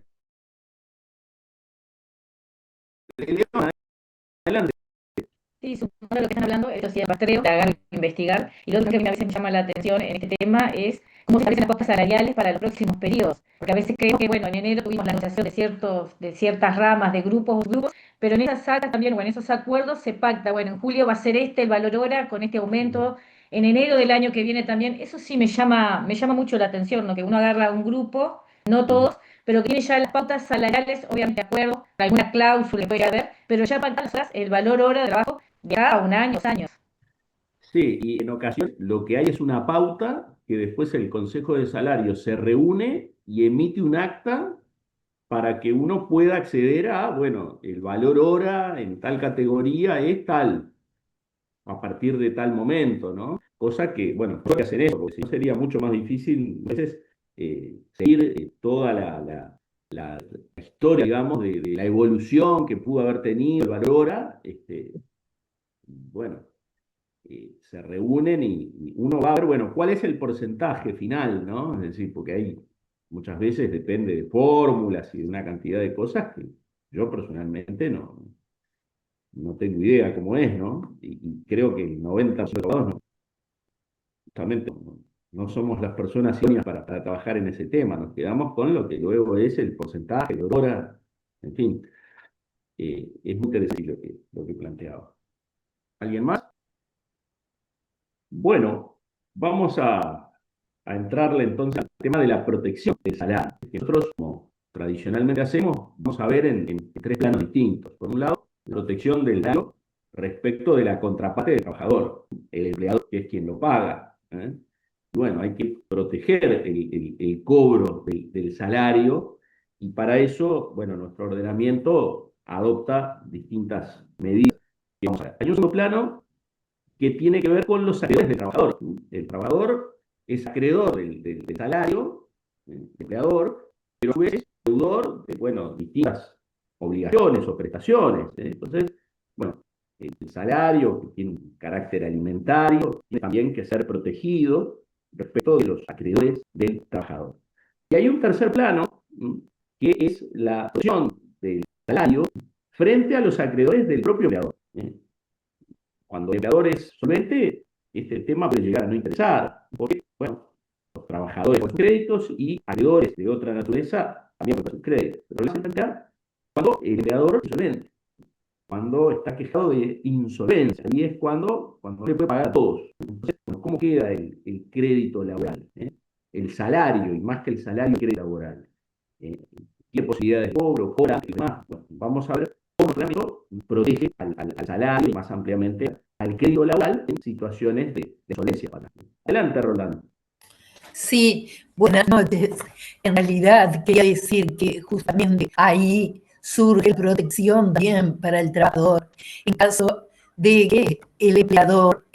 adelante. Sí, sumando a lo que están hablando, esto sí es rastreo, de agarrar e investigar. Y lo otro que a mí a veces me llama la atención en este tema es cómo se establecen las pautas salariales para los próximos periodos. Porque a veces creemos que, bueno, en enero tuvimos la negociación de ciertas ramas, de grupos, pero en esas actas también, o en esos acuerdos se pacta, bueno, en julio va a ser este el valor hora con este aumento, en enero del año que viene también. Eso sí me llama mucho la atención, ¿no? Que uno agarra un grupo, no todos, pero que tiene ya las pautas salariales, obviamente de acuerdo, alguna cláusula puede haber, pero ya pactadas el valor hora de trabajo de acá a un año, 2 años. Sí, y en ocasiones lo que hay es una pauta que después el Consejo de Salario se reúne y emite un acta para que uno pueda acceder a, bueno, el valor hora en tal categoría es tal, a partir de tal momento, ¿no? Cosa que, bueno, no hay que hacer eso, porque si no sería mucho más difícil, a veces, seguir toda la historia, digamos, de la evolución que pudo haber tenido el valor hora, bueno, se reúnen y uno va a ver, bueno, cuál es el porcentaje final, ¿no? Es decir, porque hay muchas veces depende de fórmulas y de una cantidad de cosas que yo personalmente no tengo idea cómo es, ¿no? Y creo que el 90% de los abogados justamente no somos las personas idóneas para trabajar en ese tema, nos quedamos con lo que luego es el porcentaje, la hora, en fin, es muy interesante lo que planteaba. ¿Alguien más? Bueno, vamos a entrarle entonces al tema de la protección del salario, que nosotros, como tradicionalmente hacemos, vamos a ver en tres planos distintos. Por un lado, la protección del salario respecto de la contraparte del trabajador, el empleador, que es quien lo paga. Bueno, hay que proteger el cobro del salario y para eso, bueno, nuestro ordenamiento adopta distintas medidas. Vamos a ver. Hay un segundo plano que tiene que ver con los acreedores del trabajador. El trabajador es acreedor del salario, el empleador, pero a su vez es deudor de, bueno, distintas obligaciones o prestaciones. Entonces, bueno, el salario, que tiene un carácter alimentario, tiene también que ser protegido respecto de los acreedores del trabajador. Y hay un tercer plano, que es la protección del salario frente a los acreedores del propio empleador. Cuando el empleador es solvente, este tema puede llegar a no interesar, porque, bueno, los trabajadores con sus créditos y acreedores de otra naturaleza también con sus créditos. Pero lo plantear cuando el empleador es solvente, cuando está quejado de insolvencia, y es cuando no le puede pagar a todos. Entonces, bueno, ¿cómo queda el crédito laboral? El salario, y más que el salario, el crédito laboral. ¿Tiene posibilidades de cobro, cobra y demás? Bueno, vamos a ver cómo el reglamento protege al salario y más ampliamente al crédito laboral en situaciones de insolvencia. Adelante, Rolando. Sí, buenas noches. En realidad quería decir que justamente ahí surge protección también para el trabajador en caso de que el empleador,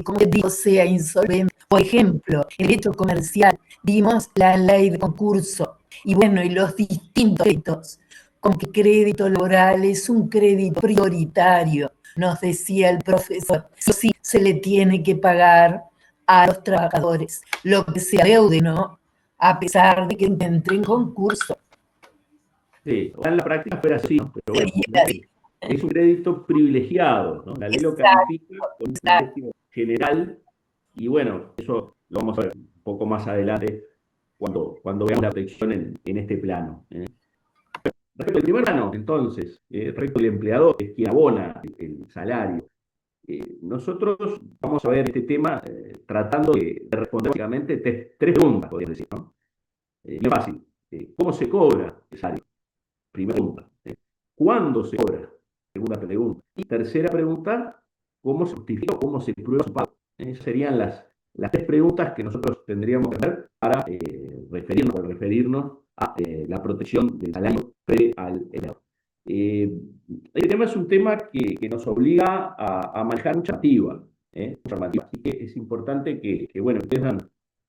como te digo, sea insolvente. Por ejemplo, en el derecho comercial vimos la ley de concurso y bueno, y los distintos créditos, como que crédito laboral es un crédito prioritario, nos decía el profesor, sí se le tiene que pagar a los trabajadores lo que se adeude, ¿no? A pesar de que entre en concurso. Sí, ojalá en la práctica fuera así, ¿no? Pero bueno, Sería así. es un crédito privilegiado, ¿no? La ley lo Exacto, califica con un exacto. precio general y bueno, eso lo vamos a ver un poco más adelante cuando veamos la protección en este plano. Respecto al primer plano, entonces, respecto al empleador, que es quien abona el salario. Nosotros vamos a ver este tema tratando de responder básicamente tres preguntas, podríamos decir, ¿no? Muy fácil. ¿Cómo se cobra el salario? Primera pregunta. ¿Cuándo se cobra? Segunda pregunta. Y tercera pregunta, ¿cómo se justifica o cómo se prueba su pago? Esas serían las tres preguntas que nosotros tendríamos que hacer para referirnos a la protección del salario frente al empleador. Este tema es un tema que nos obliga a manejar mucha normativa, así que es importante que bueno, ustedes van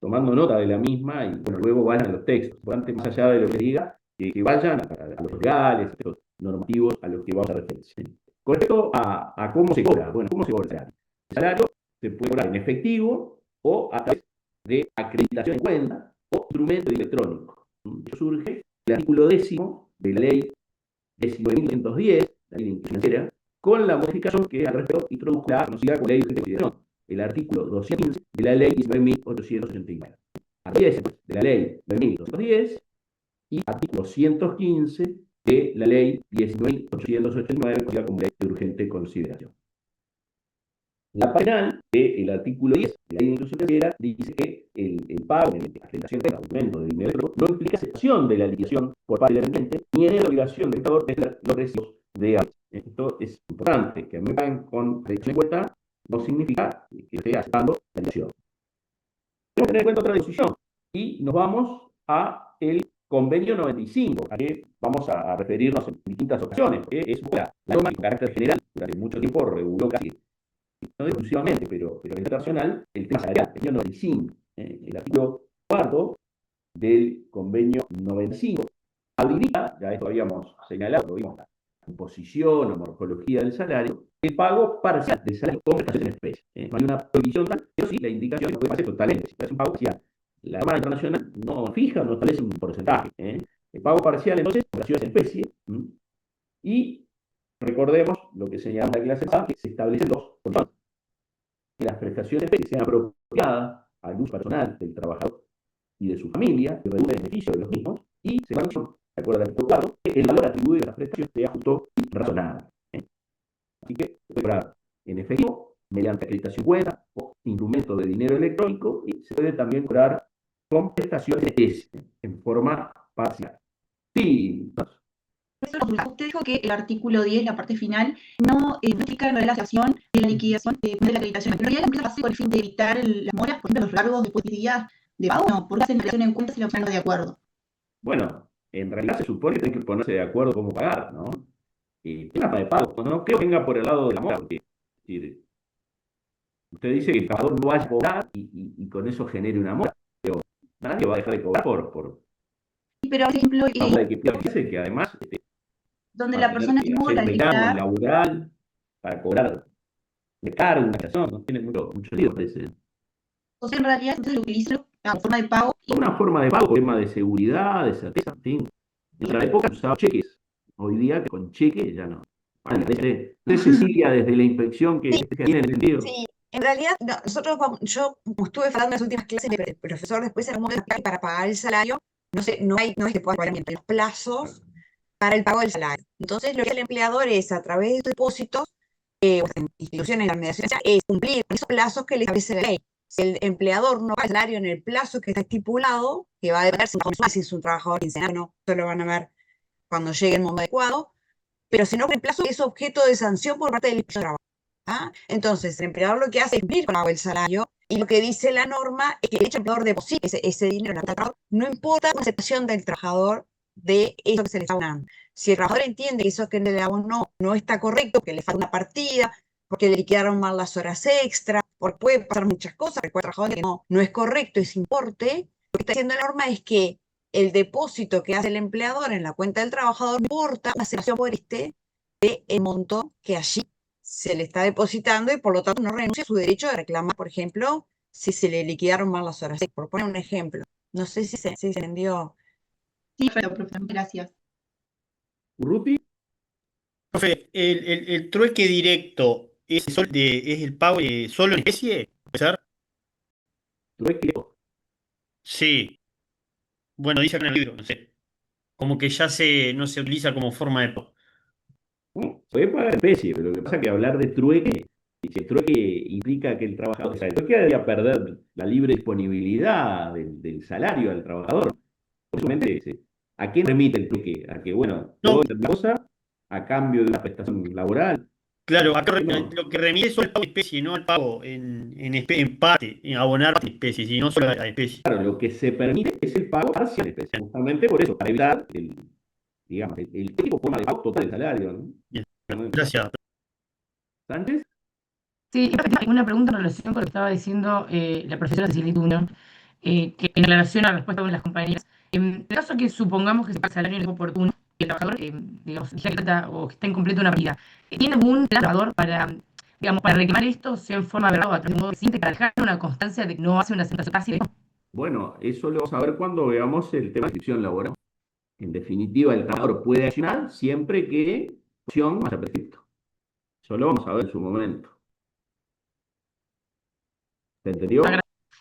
tomando nota de la misma y bueno, luego vayan a los textos. Es importante, más allá de lo que diga, que vayan a los legales, a los normativos a los que vamos a referirse. Con respecto a cómo se cobra, bueno, ¿cómo se cobra el salario? El salario se puede cobrar en efectivo o a través de acreditación en cuenta o instrumento electrónico. Eso surge del artículo 10 de la ley 19.510, la ley financiera, con la modificación que al respecto introdujo la conocida como ley de consideración, el artículo 215 de la ley 19.889. Artículo 10 de la ley 19.210 y artículo 115 de la ley 19.889, conocida como ley de urgente consideración. La penal del artículo 10 de la ley de inclusión financiera dice que el pago mediante acreditación de documento de dinero no implica aceptación de la liquidación por parte del dependiente ni en la obligación del empleador de tener los recibos de avance. Esto es importante, que me paguen con acreditación en cuenta no significa que esté aceptando la liquidación. Tenemos que tener en cuenta otra disposición y nos vamos a el convenio 95, a que vamos a referirnos en distintas ocasiones, porque es la norma de carácter general, durante mucho tiempo reguló casi, no exclusivamente, pero en internacional, el tema salarial, el convenio 95, el artículo 4 del convenio 95, habilita, ya esto habíamos señalado, lo vimos, la composición o morfología del salario, el pago parcial del salario con prestación en especie. No hay una prohibición tal, pero sí la indicación no puede ser totalmente. Si es un pago parcial, la norma internacional no fija, no establece un porcentaje. El pago parcial, entonces, prestaciones en especie, y recordemos lo que señalamos en la clase pasada, que se establecen dos condiciones. Que las prestaciones en especie sean apropiadas al uso personal del trabajador y de su familia, que redunde en beneficio de los mismos, y se van de acuerdo al artículo 4, que el valor atribuido a las prestaciones sea justo y razonable. Así que se puede cobrar en efectivo, mediante acreditación en cuenta o instrumento de dinero electrónico, y se puede también cobrar con prestaciones en forma parcial. Sí. Usted dijo que el artículo 10, la parte final, no implica la relación de la liquidación de la acreditación. Pero ya la empresa hace con el fin de evitar las moras, por ejemplo, los largos después de días de pago, no, porque hacen relación en cuenta si la ponen de acuerdo. Bueno, en realidad se supone que tienen que ponerse de acuerdo cómo pagar, ¿no? Y tema de pago, no creo que venga por el lado de la mora, porque usted dice que el trabajador no vaya a cobrar y con eso genere una mora, pero nadie va a dejar de cobrar por pero, por ejemplo, de que piense que además donde la persona hacer tuvo un la reclamo libertad, laboral para cobrar de cargo una acción, no tiene mucho sentido, parece. o sea, en realidad entonces lo utilizo como forma de pago. Una forma de pago, tema de seguridad, de certeza, en fin. En otra época se usaba cheques. Hoy día con cheque ya no. Bueno, de Cecilia, desde la inspección que tiene entendido. Sí, en realidad nosotros yo como estuve falando en las últimas clases, el profesor después en un momento para pagar el salario, no es que pueda pagar los plazos para el pago del salario. Entonces lo que hace el empleador es a través de estos depósitos, instituciones, la mediación, es cumplir esos plazos que le establece la ley. Si el empleador no paga el salario en el plazo que está estipulado, que va a depender si es un trabajador quincenal o no, eso lo van a ver cuando llegue el momento adecuado, pero si no, el plazo es objeto de sanción por parte del Ministerio de Trabajo. ¿Ah? Entonces, el empleador lo que hace es cumplir con el salario, y lo que dice la norma es que el empleador deposita ese dinero en el trabajador, no importa la aceptación del trabajador de eso que se le está abonando. Si el trabajador entiende que eso que le abonó no está correcto, que le falta una partida, porque le liquidaron mal las horas extra, porque puede pasar muchas cosas, porque el trabajador que no es correcto ese importe, lo que está diciendo la norma es que el depósito que hace el empleador en la cuenta del trabajador no importa la separación por el monto que allí se le está depositando y por lo tanto no renuncia a su derecho de reclamar, por ejemplo, si se le liquidaron mal las horas. Por poner un ejemplo. No sé si se entendió. Sí, perfecto, profe, gracias. Urruti, Profe, el trueque directo es el pago solo en especie, ¿puede ser? trueque. Sí. Bueno, dice acá en el libro, no sé. Como que ya no se utiliza como forma de pago. Se puede pagar en especie, pero lo que pasa es que hablar de trueque, si el trueque implica que el trabajador, o sea, el trueque debería perder la libre disponibilidad del salario al trabajador. Obviamente, ¿a quién remite el trueque? A que, bueno, No. yo doy la cosa a cambio de una prestación laboral. Claro, acá No. lo que remite es solo el pago en especie, no el pago en parte, en abonar parte en especie, sino solo a especie. Claro, lo que se permite es el pago parcial en especie, justamente por eso, para evitar digamos, el tipo forma de pago total del salario, ¿no? Bien, gracias. ¿Sánchez? Sí, y una pregunta en relación con lo que estaba diciendo la profesora Cecilia Ituno, que en relación a la respuesta de las compañeras. En el caso que supongamos que se paga el salario en el oportuno y el trabajador, digamos, ya que trata o que está incompleto una partida, ¿tiene algún trabajador para, digamos, para reclamar esto, sea en forma verbal o a través de un modo simple, para dejar una constancia de que no hace una aceptación tácita? Bueno, eso lo vamos a ver cuando veamos el tema de inscripción laboral. En definitiva, el trabajador puede accionar siempre que la acción haya prescrito. Eso lo vamos a ver en su momento. ¿Se entendió?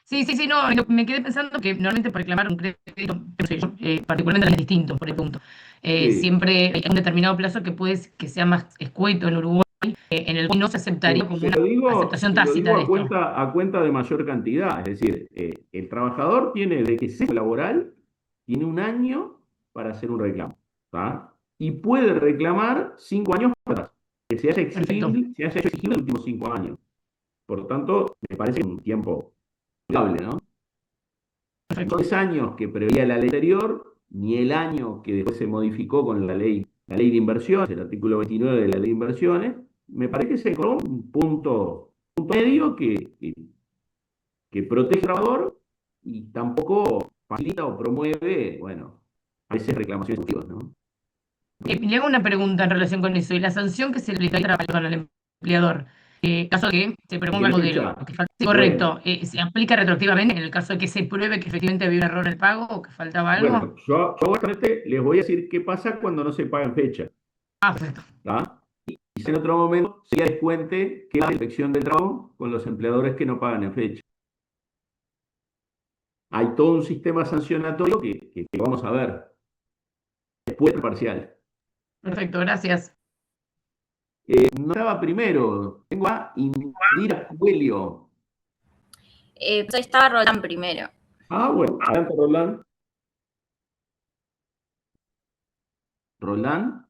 Sí, no, me quedé pensando que normalmente para reclamar un crédito, no sé, particularmente es distinto por el punto. Sí. Siempre hay un determinado plazo que sea más escueto en Uruguay, en el cual no se aceptaría como una aceptación tácita de esto. A cuenta de mayor cantidad. Es decir, el trabajador tiene, de que sea laboral, tiene un año para hacer un reclamo. ¿Tá? Y puede reclamar 5 años para atrás, que se haya hecho exigible los últimos 5 años. Por lo tanto, me parece un tiempo viable, ¿no? Perfecto. 10 años que preveía la ley anterior, ni el año que después se modificó con la ley de inversiones, el artículo 29 de la ley de inversiones, me parece que se encontró un punto medio que protege al trabajador y tampoco facilita o promueve, bueno, a veces reclamaciones efectivas, ¿no? Le hago una pregunta en relación con eso. ¿Y la sanción que se le aplica al empleador? Caso de que se proponga el modelo. Sí, correcto. ¿Se aplica retroactivamente en el caso de que se pruebe que efectivamente había un error en el pago o que faltaba algo? Bueno, yo justamente les voy a decir qué pasa cuando no se paga en fecha. Perfecto. ¿Tá? Y en otro momento sería descuente que la inspección del trabajo con los empleadores que no pagan en fecha. Hay todo un sistema sancionatorio que vamos a ver después del parcial. Perfecto, gracias. No estaba primero. Tengo a Indira Coelho. Estaba Roland primero. Ah, bueno. Adelante, Roland. Roland.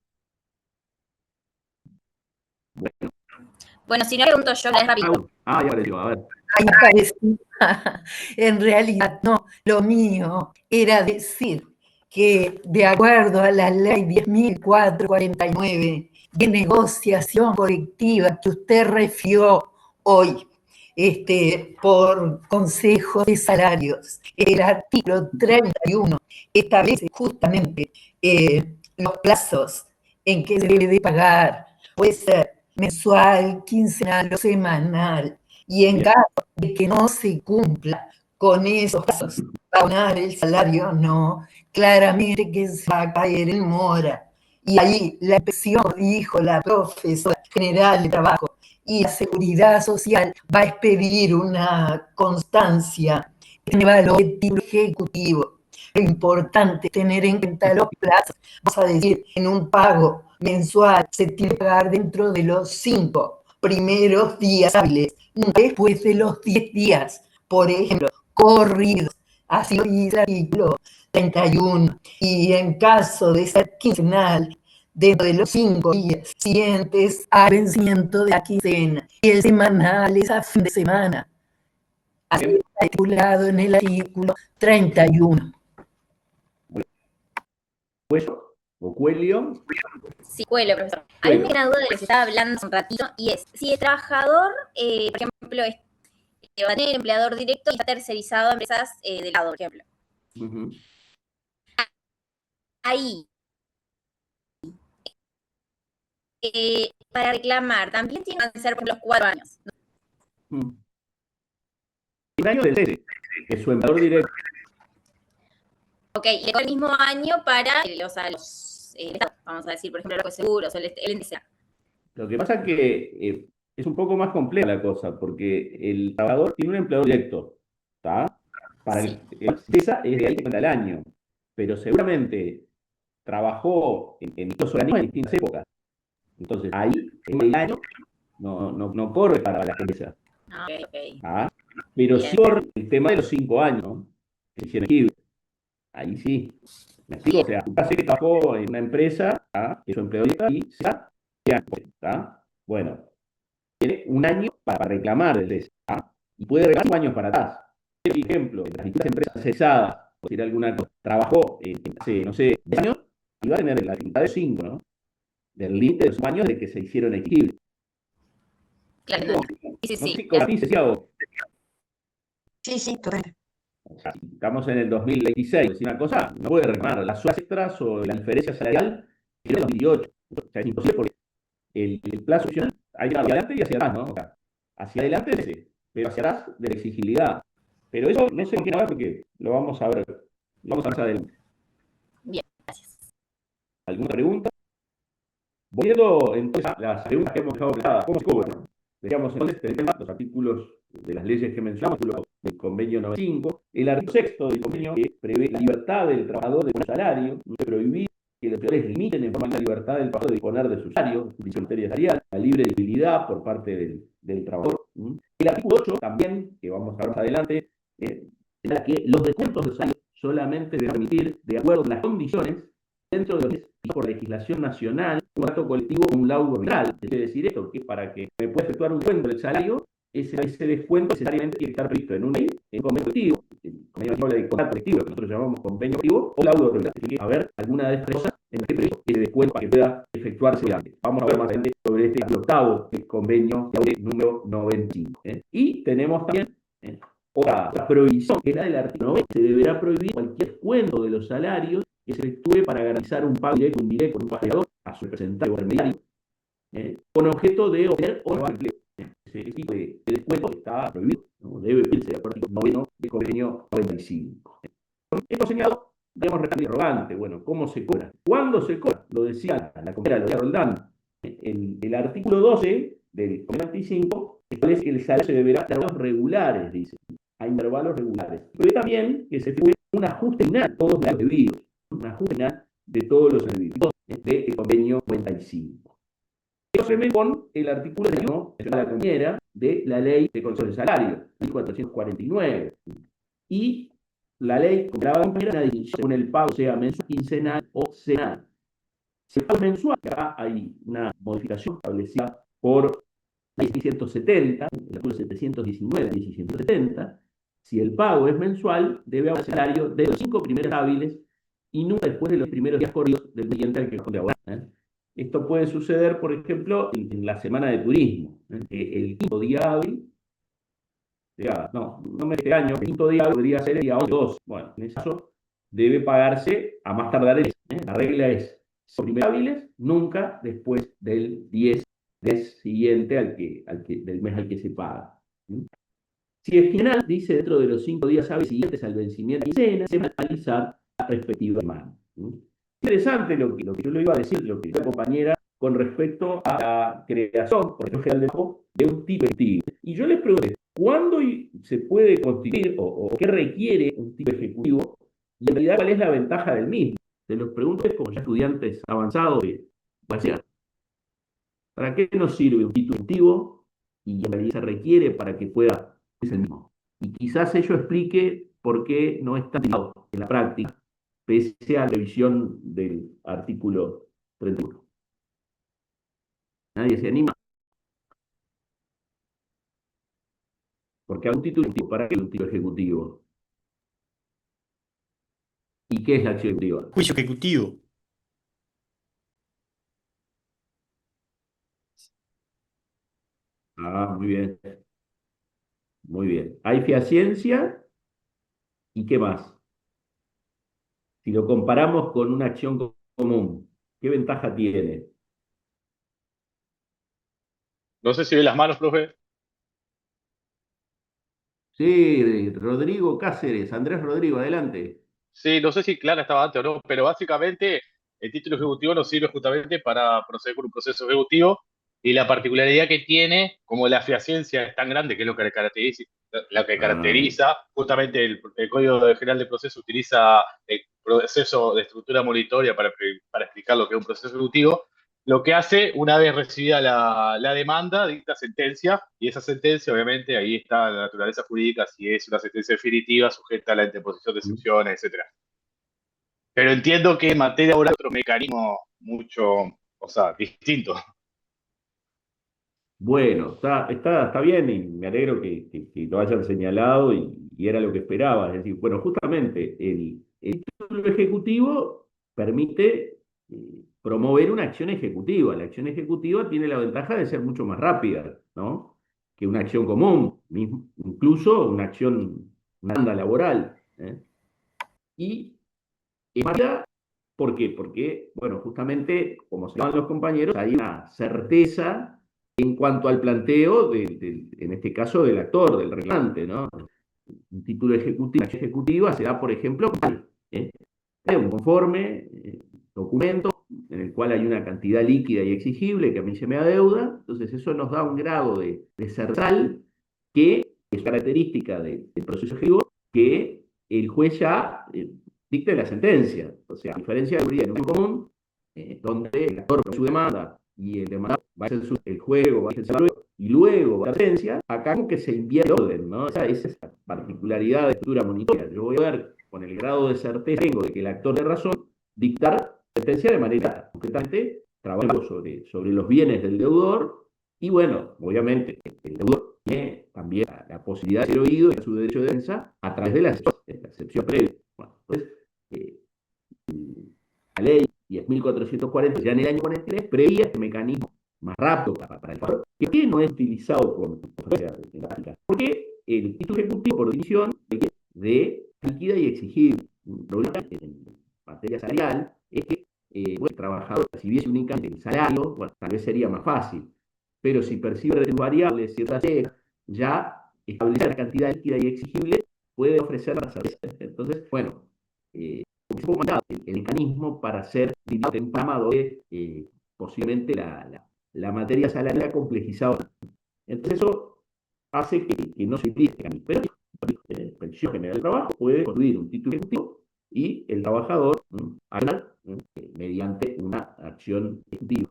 Bueno, si no pregunto yo, es rápido. Ya apareció, a ver. Ahí parecía. En realidad, no. Lo mío era decir que de acuerdo a la ley 10.449 de negociación colectiva que usted refirió hoy, por Consejo de Salarios, el artículo 31 establece justamente los plazos en que se debe de pagar, puede ser mensual, quincenal o semanal, y en caso de que no se cumpla con esos plazos, abonar el salario no, claramente que se va a caer en mora. Y ahí la inspección, dijo la profesora general de trabajo, y la seguridad social va a expedir una constancia que tiene valor ejecutivo. Lo importante es tener en cuenta los plazos. Vamos a decir, en un pago mensual se tiene que pagar dentro de los 5 primeros días hábiles, después de los 10 días, por ejemplo, corridos. Así lo dice el artículo 31. Y en caso de ser quincenal, dentro de los 5 días siguientes al vencimiento de la quincena, y el semanal es a fin de semana. Así está estipulado en el artículo 31. Pues o Coelho. Sí, Cuelo, profesor. A mí me Coelho. queda una duda de lo que se estaba hablando hace un ratito, y es, si el trabajador, por ejemplo, va a tener empleador directo y está tercerizado a empresas de lado, por ejemplo. Ujú. Ahí, para reclamar, también tienen que ser por los 4 años. Mm. Un año del cese, que es su empleador directo. Ok, le doy el mismo año para los vamos a decir, por ejemplo, los seguros, el ente sea. Lo que pasa es que es un poco más compleja la cosa, porque el trabajador tiene un empleador directo, ¿está? Para Sí. esa es de ahí que cuenta el año, pero seguramente trabajó en distintos organismos en distintas épocas. Entonces, ahí el año no corre para la empresa. Ok. ¿Ah? Pero sí Bien. corre el tema de los 5 años, ¿no? Que hicieron equilibrio. Ahí sí. ¿Me explico? O sea, usted que trabajó en una empresa, ¿ah? Que su empleador directo y se ¿está? Bueno, tiene un año para reclamar el cese, ¿ah? Y puede reclamar 5 años para atrás. Por ejemplo, en las distintas empresas cesadas, por decir alguna cosa, trabajó hace, no sé, 10 años, y va a tener la dificultad de 5, ¿no? Del límite de los 5 años de que se hicieron equilibrio. Claro, ¿No? sí. No sé cómo dice, Sí, totalmente. o sea, si estamos en el 2026, decir una cosa, no puede reclamar las horas extras o la diferencia salarial que era el 2018. O sea, es imposible porque el plazo opcional hay que ir hacia adelante y hacia atrás, ¿no? O sea, hacia adelante sí, pero hacia atrás de la exigibilidad. Pero eso no sé con qué nada porque lo vamos a ver, lo vamos a ver más adelante. Bien, gracias. ¿Alguna pregunta? Volviendo entonces a las preguntas que hemos dejado planteadas, ¿cómo se cobra? Decíamos entonces, tenemos los artículos de las leyes que mencionamos, del convenio 95, el artículo 6 del convenio que prevé la libertad del trabajador de poner salario, no se prohibir que los empleadores limiten en forma la libertad del trabajador de disponer de su salario, su materia salarial, la libre debilidad por parte del trabajador. El artículo 8 también, que vamos a ver más adelante, señala que los descuentos de salario solamente deberán permitir, de acuerdo con las condiciones, dentro de lo que es por legislación nacional, un contrato colectivo con un laudo real. Quiere decir esto, que para que me pueda efectuar un descuento del salario, ese descuento necesariamente tiene que estar previsto en una ley, en un convenio colectivo, de contrato colectivo, lo que nosotros llamamos convenio colectivo, o laudo real. Tiene que haber alguna de estas cosas en las que previsto ese descuento para que pueda efectuarse adelante. Vamos a ver más adelante sobre este octavo, el convenio número 95. Y tenemos también otra prohibición, que es la del artículo 90. Se deberá prohibir cualquier descuento de los salarios que se efectúe para garantizar un pago directo o indirecto por un pagador a su representante o intermediario, con objeto de obtener o no empleo. Ese tipo de descuento está prohibido, ¿no? Debe pedirse de acuerdo al artículo 9 del convenio 95. Esto señalado, digamos, interrogante, bueno, ¿cómo se cobra? ¿Cuándo se cobra? Lo decía la compañera Lorea Roldán. El artículo 12 del convenio 95 establece que el salario se deberá a intervalos regulares, dice, a intervalos regulares. Pero también que se efectúe un ajuste final, todos los debidos, un ajuste final de todos los debidos del convenio 95. Esto se ve con el artículo 1 de la compañera de la ley de control del salario, 1449. Y la ley, como la compañera, una distinción según el pago sea mensual, quincenal o semanal. Si el pago es mensual, acá hay una modificación establecida por la 1670, el artículo 719 y 1670. Si el pago es mensual, debe haber salario de los 5 primeros hábiles y nunca después de los primeros días corridos del siguiente al que corresponde abonar. Esto puede suceder, por ejemplo, en la semana de turismo. El quinto día hábil, no me este año, el quinto día hábil podría ser el día 11 o 12. Bueno, en ese caso debe pagarse a más tardar el mes. La regla es, los primeros hábiles, nunca después del 10 siguiente del mes al que se paga. Si es final, dice dentro de los 5 días hábiles siguientes al vencimiento de la quincena, se va a analizar la respectiva semana. Interesante lo que yo le iba a decir, lo que dijo la compañera con respecto a la creación, por ejemplo, de un tipo ejecutivo. Y yo les pregunté, ¿cuándo se puede constituir o qué requiere un tipo ejecutivo? Y en realidad, ¿cuál es la ventaja del mismo? Se los pregunto como ya estudiantes avanzados de bachillerato. ¿Para qué nos sirve un título ejecutivo? Y en realidad se requiere para que pueda ser el mismo. Y quizás ello explique por qué no está aplicado en la práctica, pese a la revisión del artículo 31. ¿Nadie se anima? Porque hay un título ejecutivo. ¿Para qué un título ejecutivo? ¿Y qué es la acción ejecutiva? Juicio ejecutivo. Ah, muy bien, muy bien. Hay fehaciencia y ¿qué más? Si lo comparamos con una acción común, ¿qué ventaja tiene? No sé si ve las manos, profe. Sí, Rodrigo Cáceres, Andrés Rodrigo, adelante. Sí, no sé si Clara estaba antes o no, pero básicamente el título ejecutivo nos sirve justamente para proceder con un proceso ejecutivo y la particularidad que tiene, como la fehacienncia es tan grande, que es lo que Ah, caracteriza justamente el Código General de Proceso utiliza el proceso de estructura monitoria para explicar lo que es un proceso ejecutivo. Lo que hace, una vez recibida la demanda, dicta sentencia, y esa sentencia, obviamente, ahí está la naturaleza jurídica, si es una sentencia definitiva, sujeta a la interposición de excepciones, etcétera. Pero entiendo que en materia laboral hay otro mecanismo mucho, o sea, distinto. bueno, está bien y me alegro que lo hayan señalado y era lo que esperaba. Es decir, bueno, justamente el título ejecutivo permite promover una acción ejecutiva. La acción ejecutiva tiene la ventaja de ser mucho más rápida, ¿no? Que una acción común, incluso una demanda laboral, ¿eh? Y es válida, ¿por qué? Porque, bueno, justamente, como señalan los compañeros, hay una certeza en cuanto al planteo, en este caso, del actor, del reclamante, ¿no? Un título ejecutivo, una acción ejecutiva se da, por ejemplo, ¿eh? Un conforme, documento en el cual hay una cantidad líquida y exigible que a mí se me adeuda, entonces eso nos da un grado de certeza que es característica del proceso ejecutivo que el juez ya dicte la sentencia. O sea, a diferencia de un común, donde el actor pone su demanda y el demandado va a hacer el juego, va a hacer y luego va a la sentencia, acá como que se invierte el orden, ¿no? Esa es la particularidad de estructura monitoria. Yo voy a ver con el grado de certeza que tengo de que el actor de razón dictar sentencia de manera completamente trabajo sobre los bienes del deudor y bueno, obviamente el deudor tiene también la posibilidad de ser oído y su derecho de defensa a través de la excepción previa. Bueno, entonces, la ley 10.440 ya en el año 43 preveía este mecanismo más rápido para el pago, que no es utilizado con frecuencia en la práctica, porque el título ejecutivo, por definición, de líquida y exigible. Un problema en materia salarial es que bueno, el trabajador recibiese un incremento en el salario, bueno, tal vez sería más fácil, pero si percibe variables, ciertas llegas, ya establecer la cantidad líquida y exigible puede ofrecer la certeza. Entonces, bueno, un poco más el mecanismo para hacer temprano de posiblemente la materia salarial complejizada. Entonces, eso hace que no se utilice este camino. Pero la Inspección General del Trabajo puede construir un título ejecutivo y el trabajador ganar mediante una acción ejecutiva,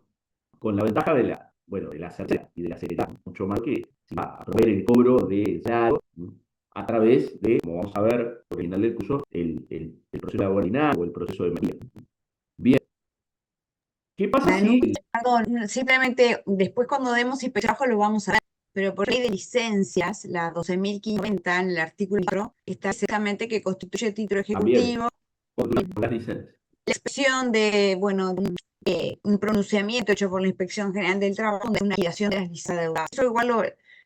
con la ventaja de la certeza y de la seriedad, mucho más que si va a proveer el cobro de salario a través de, como vamos a ver al final del curso, el proceso laboral o el proceso de medida. Bien, ¿qué pasa si Perdón, simplemente después cuando demos inspección de trabajo lo vamos a ver, pero por ley de licencias, la 12.590, en el artículo 4, está exactamente que constituye título también ejecutivo las licencias? la expresión de, bueno, un pronunciamiento hecho por la Inspección General del Trabajo de una liquidación de las licencias deudadas. Eso igual lo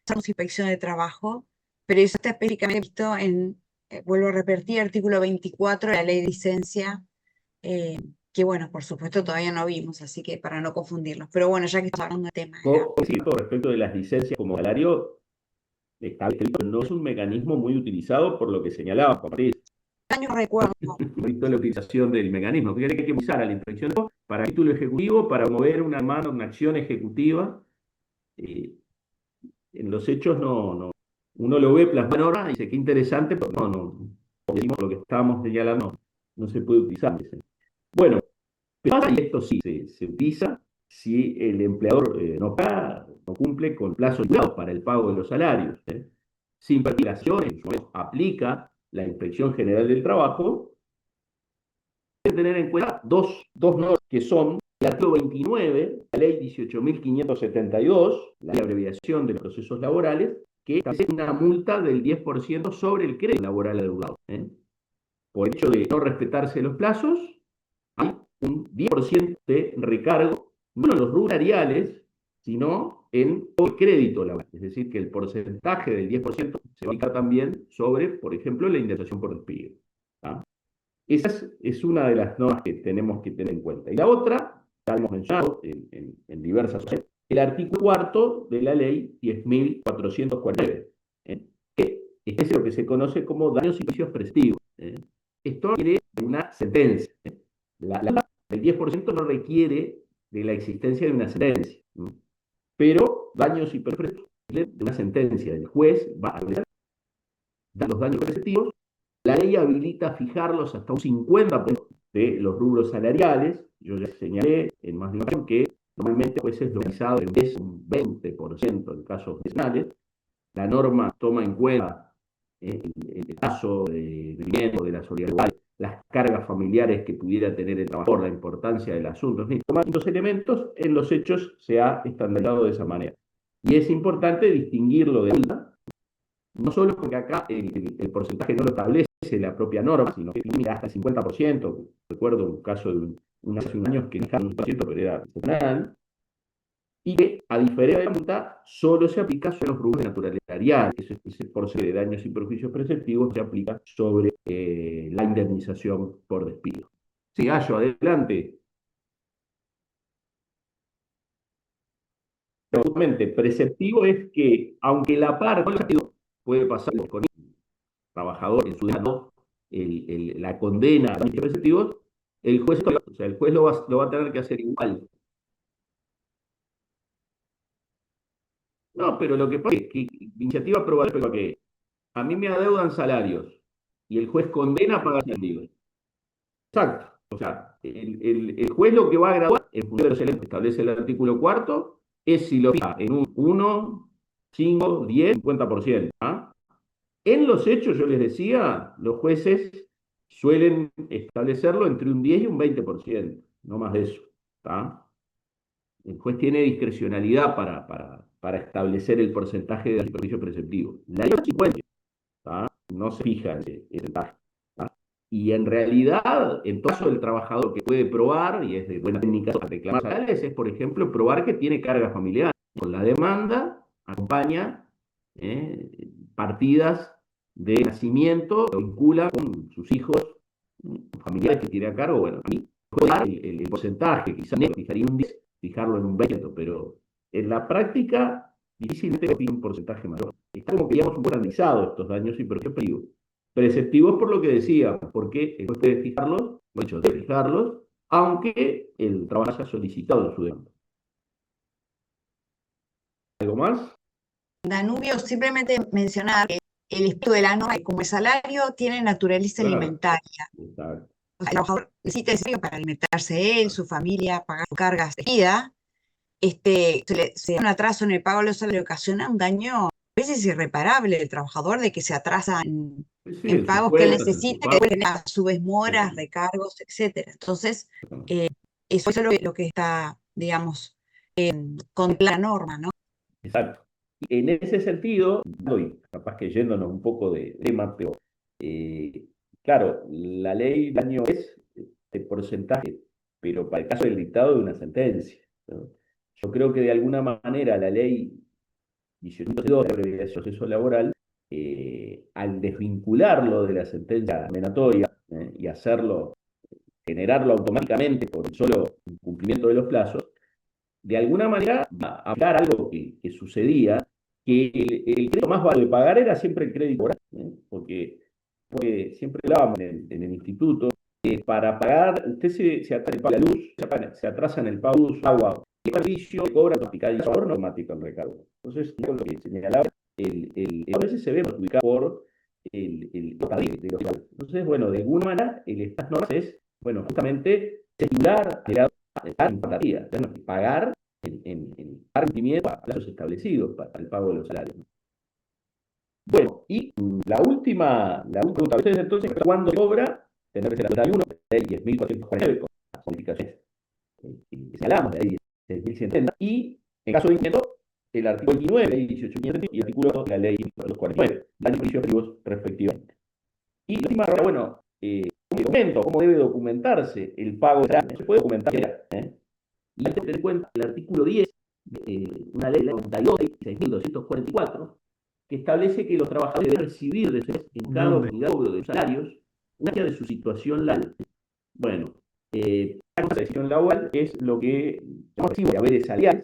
llamamos inspección de trabajo, pero eso está específicamente visto en, vuelvo a repetir, artículo 24 de la ley de licencia, que bueno, por supuesto todavía no vimos, así que para no confundirlos. Pero bueno, ya que estamos hablando del tema. Respecto de las licencias como salario, no es un mecanismo muy utilizado por lo que señalaba Patricia. Año recuerdo. La utilización del mecanismo. Fíjate que hay que usar a la inspección para título ejecutivo, para mover una mano, una acción ejecutiva. En los hechos uno lo ve plasmado ahora y dice qué interesante, pero no, decimos lo que estábamos señalando, no se puede utilizar. Bueno, pero y esto sí se utiliza si el empleador no paga, no cumple con plazos para el pago de los salarios. Sin particularmente aplica la Inspección General del Trabajo, hay que tener en cuenta dos normas que son el artículo 29, la ley 18.572, la abreviación de los procesos laborales, que establece una multa del 10% sobre el crédito laboral adeudado. Por el hecho de no respetarse los plazos, hay un 10% de recargo, no en los rubros salariales, sino en todo el crédito laboral. Es decir, que el porcentaje del 10% se va a aplicar también sobre, por ejemplo, la indemnización por despido. ¿Tá? Esa es una de las normas que tenemos que tener en cuenta. Y la otra, ya hemos mencionado en diversas ocasiones, el artículo 4 de la ley 10.449, que es lo que se conoce como daños y perjuicios preceptivos. Esto requiere de una sentencia. El 10% no requiere de la existencia de una sentencia, pero daños y perjuicios de una sentencia. El juez va a hablar de los daños preceptivos. La ley habilita fijarlos hasta un 50% de los rubros salariales. Yo ya señalé en más de una ocasión que normalmente jueces lo realizado en vez un 20% en casos penales. La norma toma en cuenta el caso de vivienda, de la solidaridad, las cargas familiares que pudiera tener el trabajador, la importancia del asunto. En fin, tomando estos elementos, en los hechos se ha estandarizado de esa manera. Y es importante distinguirlo de la no solo porque acá el porcentaje no lo establece la propia norma, sino que limita hasta el 50%. Recuerdo un caso de hace unos años que dejaron un 100%, pero era excepcional, y que, a diferencia de la multa, solo se aplica sobre los rubros de naturalidad. Ese porcentaje de daños y perjuicios preceptivos se aplica sobre la indemnización por despido. Sí, Gallo, adelante. Justamente, preceptivo es que, aunque la parte puede pasar con el trabajador en su dado la condena a daños preceptivos, el juez lo va a tener que hacer igual. No, pero lo que pasa es que iniciativa aprobativa que a mí me adeudan salarios y el juez condena a pagar salarios. Exacto. O sea, el juez lo que va a graduar en función de los elementos que establece el artículo 4 es si lo fija en un 1, 5, 10, 50%. ¿Ah? En los hechos, yo les decía, los jueces suelen establecerlo entre un 10 y un 20%, no más de eso. ¿Tá? El juez tiene discrecionalidad para establecer el porcentaje de perjuicio preceptivo. La ley 50, ¿tá? No se fija ese porcentaje. Y en realidad, en todo caso, el trabajador que puede probar, y es de buena técnica para reclamar salarios, es, por ejemplo, probar que tiene carga familiar. Con la demanda acompaña partidas de nacimiento, lo vincula con sus hijos, familiares que tiene a cargo. Bueno, a mí puedo dar el porcentaje, quizás fijaría un 10, fijarlo en un 20, pero en la práctica difícilmente tiene un porcentaje mayor. Está como que digamos un poco analizado estos daños y perjuicios preceptivos por lo que decía, porque el juez puede fijarlos, debe fijarlos, aunque el trabajo haya solicitado su demanda. ¿Algo más? Danubio, simplemente mencionar que el espíritu de la norma, como el salario tiene naturaleza alimentaria. Exacto. O sea, el trabajador necesita ese salario para alimentarse él, su familia, pagar sus cargas de vida. Se da un atraso en el pago de los salarios, ocasiona un daño a veces irreparable del trabajador, de que se atrasa en pagos que él necesita, que pueden a su vez moras, recargos, etc. Entonces, eso es lo que está, digamos, con la norma, ¿no? Exacto. En ese sentido, y capaz que yéndonos un poco de tema, pero claro, la ley del año es de porcentaje, pero para el caso del dictado de una sentencia, ¿no? Yo creo que de alguna manera la ley 18.2 de abreviación de proceso laboral, al desvincularlo de la sentencia condenatoria y generarlo automáticamente por el solo cumplimiento de los plazos, de alguna manera va a aplicar algo que sucedía, que el crédito más barato de pagar era siempre el crédito oral, porque siempre hablábamos en el instituto, para pagar, usted se atrasa en el pago de la luz, se atrasa en el pago de luz, agua, el servicio cobra automáticamente el automático en recargo. Entonces, con lo que señalaba, a veces se ve perjudicado por el de los iguales. Entonces, bueno, de alguna manera, estas normas es, bueno, justamente estimular pagar en cumplimiento a plazos establecidos para el pago de los salarios. Bueno, y la última pregunta, ustedes entonces, ¿cuándo cobra? Tener que ser la 31, de 10.449 con las modificaciones que señalamos, de ahí 10.170, y en caso de incremento, el artículo 29, ley 18.530, y el artículo de la ley 249, daños y perjuicios respectivamente. Y la última, bueno, ¿cómo debe documentarse el pago de salarios? Se puede documentar, y hay que tener en cuenta el artículo 10 una ley, la 92.6.244, que establece que los trabajadores deben recibir de en cada unidad de salarios una de su situación laboral. Bueno, la situación laboral es lo que recibo de haberes salariales.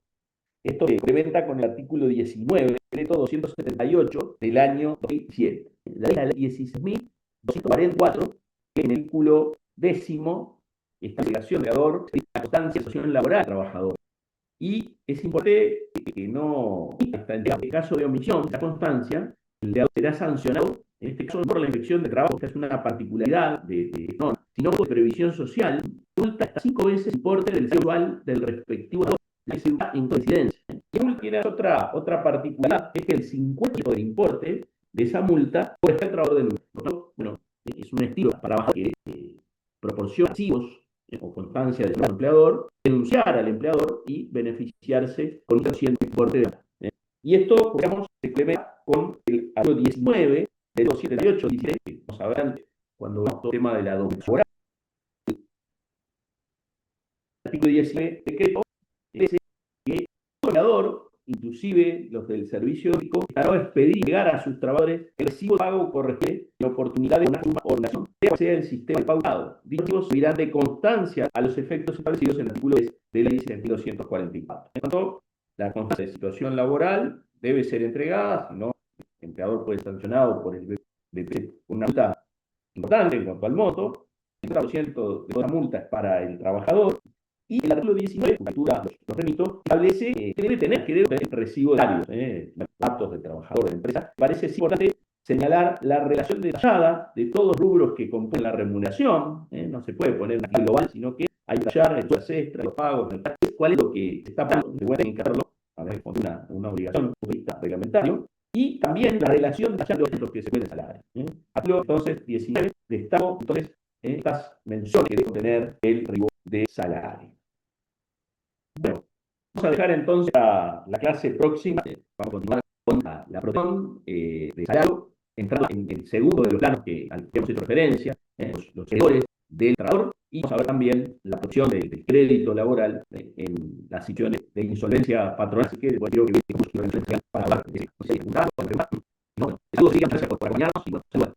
Esto se complementa con el artículo 19 del decreto 278 del año 2007. La ley 16.244, que en el artículo 10º esta obligación de trabajador, la constancia de situación laboral del trabajador. Y es importante que no, en el caso de omisión de la constancia, el empleador será sancionado, en este caso no por la inspección de trabajo, que es una particularidad no, sino por previsión social, multa hasta 5 veces el importe del salario anual del respectivo trabajador, la que se da en coincidencia. Y la multa tiene otra particularidad, es que el 50% del importe de esa multa puede estar el trabajador denunciado. Bueno, es un estilo para trabajar que proporciona archivos o constancia del empleador, denunciar al empleador y beneficiarse con un 100% de importe de la. Y esto, digamos, se complementa con el artículo 19 de 278, 16, que vamos a ver antes, cuando vemos el tema de la documentación laboral. El artículo 19 decreto dice que el empleador, inclusive los del servicio público, estará a expedir y llegar a sus trabajadores el recibo de pago correspondiente de oportunidad de una organización, sea el sistema pautado. Dichos recibos subirán de constancia a los efectos establecidos en el artículo 10 de la ley 16.244. En tanto, la constancia de situación laboral debe ser entregada, si no, el empleador puede ser sancionado por una multa importante en cuanto al monto. El 30% de la multa es para el trabajador. Y el artículo 19, los remito, establece que debe tener el recibo de salarios, los datos del trabajador de la empresa. Parece importante señalar la relación detallada de todos los rubros que componen la remuneración. No se puede poner una global, sino que hay que detallar el horas extras, los pagos, cuál es lo que se está pagando, se puede encargarlo, a ver, con una obligación reglamentaria. Y también la relación de los que se pueden salario. Artículo entonces 19 destaco entonces estas menciones que debe tener el recibo de salario. Bueno, vamos a dejar entonces la clase próxima. Vamos a continuar con la protección de salario, entrando en el segundo de los planos al que hemos hecho referencia, los credores del trabajador, y vamos a ver también la protección del crédito laboral en las situaciones de insolvencia patronal. Así que después quiero que vean para hablar de saludos, gracias por acompañarnos y bueno, saludos.